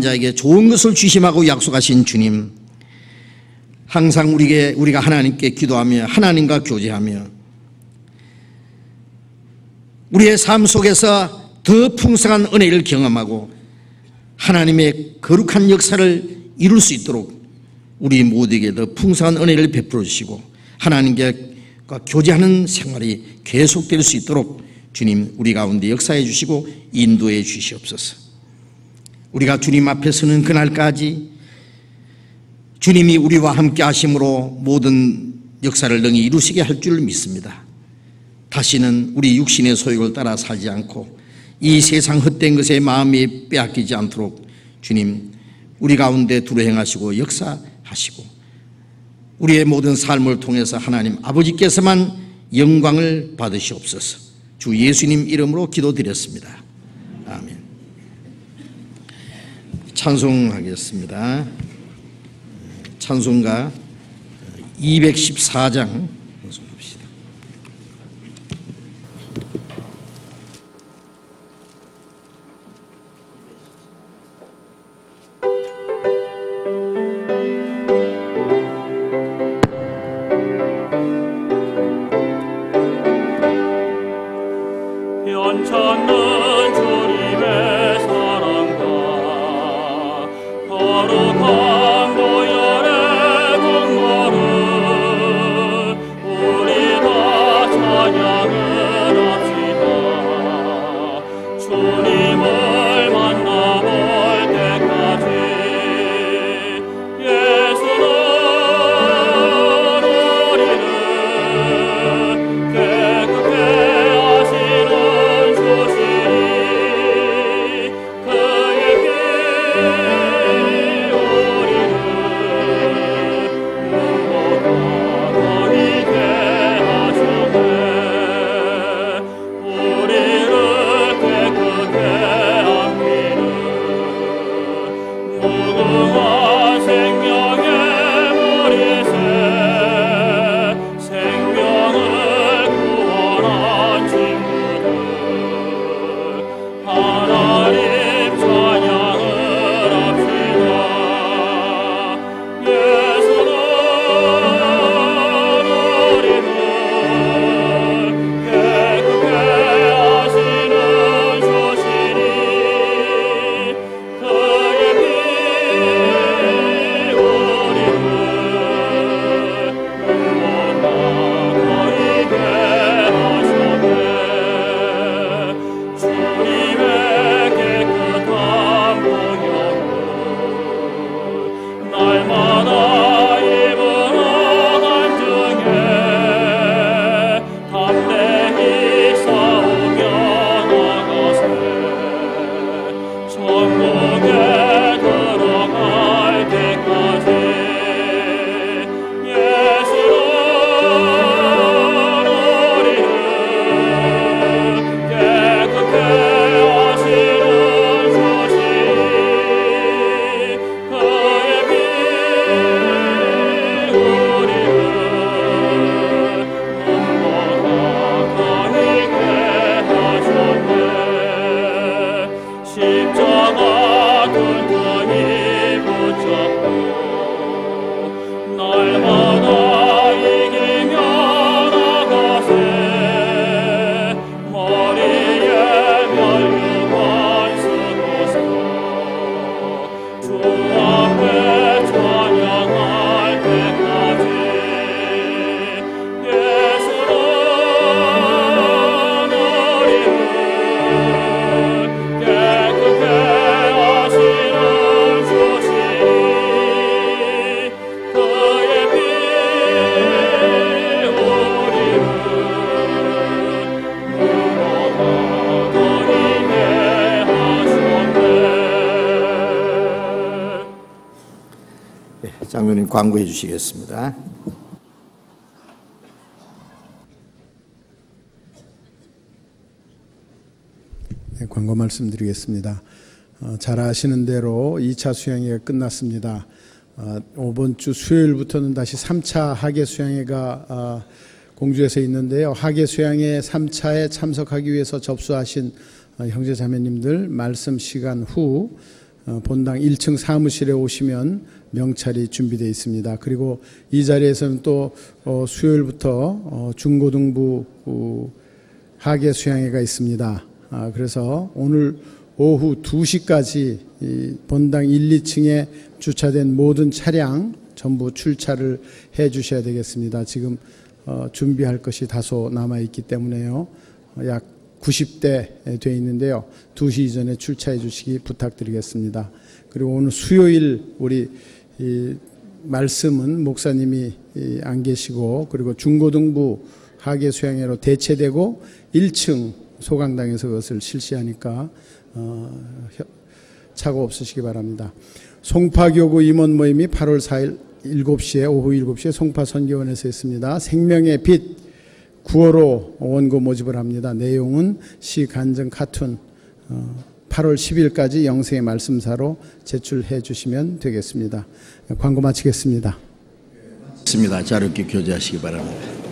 자에게 좋은 것을 주심하고 약속하신 주님, 항상 우리가 하나님께 기도하며 하나님과 교제하며 우리의 삶 속에서 더 풍성한 은혜를 경험하고 하나님의 거룩한 역사를 이룰 수 있도록 우리 모두에게 더 풍성한 은혜를 베풀어 주시고 하나님과 교제하는 생활이 계속될 수 있도록 주님 우리 가운데 역사해 주시고 인도해 주시옵소서. 우리가 주님 앞에 서는 그날까지 주님이 우리와 함께 하심으로 모든 역사를 능히 이루시게 할 줄 믿습니다. 다시는 우리 육신의 소욕을 따라 살지 않고 이 세상 헛된 것에 마음이 빼앗기지 않도록 주님 우리 가운데 두루 행하시고 역사하시고 우리의 모든 삶을 통해서 하나님 아버지께서만 영광을 받으시옵소서. 주 예수님 이름으로 기도드렸습니다. 아멘. 찬송하겠습니다. 찬송가 214장 찬송합시다. 연찮는 주님의 사랑과 거룩한 보혈의 공로를 우리 다 찬양을 합시다. 주님을 만나볼 때까지 예수는 우리를 깨끗게 하시는 주시니 그의 피 우리를 무엇보다 거리게 하셨네. 우리를 깨끗게 함기는 무궁한 생명의 머리새 생명을 구원한 친구들 하나님 찬양을 합시다. 예수는 우리를 깨끗게 하시는 주시니 그의 피 우리를 무엇보다 거리게 하셨네. 주님의 깨끗한 보혈을 날마다 입으러 간증해 담대히 싸우며 나가세. 천국에 들어갈 때까지 예수는 우리를 깨끗게 하시는 주시니 그의 피 우리를 눈보다 거리게 하셨네. 십자가 튼튼히 붙잡고 날마다 이기며 나가세. 머리에 면류관 쓰고서 주 앞에 찬양할 때까지 예수는 우리를 깨끗게 하시는 주시니 그의 피 우리를 무엇보다 거리게 하셨네. 장로님 광고해 주시겠습니다. 네, 광고 말씀드리겠습니다. 잘 아시는 대로 2차 수양회가 끝났습니다. 이번 주 수요일부터는 다시 3차 하계 수양회가 공주에서 있는데요. 하계 수양회 3차에 참석하기 위해서 접수하신 형제 자매님들 말씀 시간 후 본당 1층 사무실에 오시면 명찰이 준비되어 있습니다. 그리고 이 자리에서는 또 수요일부터 중고등부 하계 수양회가 있습니다. 그래서 오늘 오후 2시까지 본당 1, 2층에 주차된 모든 차량 전부 출차를 해 주셔야 되겠습니다. 지금 준비할 것이 다소 남아있기 때문에요. 약 90대 되어 있는데요. 2시 이전에 출차해 주시기 부탁드리겠습니다. 그리고 오늘 수요일 우리 말씀은 목사님이 안 계시고 그리고 중고등부 하계 수양회로 대체되고 1층 소강당에서 그것을 실시하니까 착오 없으시기 바랍니다. 송파교구 임원 모임이 8월 4일 7시에 오후 7시에 송파 선교원에서 했습니다. 생명의 빛 9호로 원고 모집을 합니다. 내용은 시, 간증, 카툰 8월 10일까지 영생의 말씀사로 제출해 주시면 되겠습니다. 광고 마치겠습니다. 있습니다. 자료께 교제하시기 바랍니다.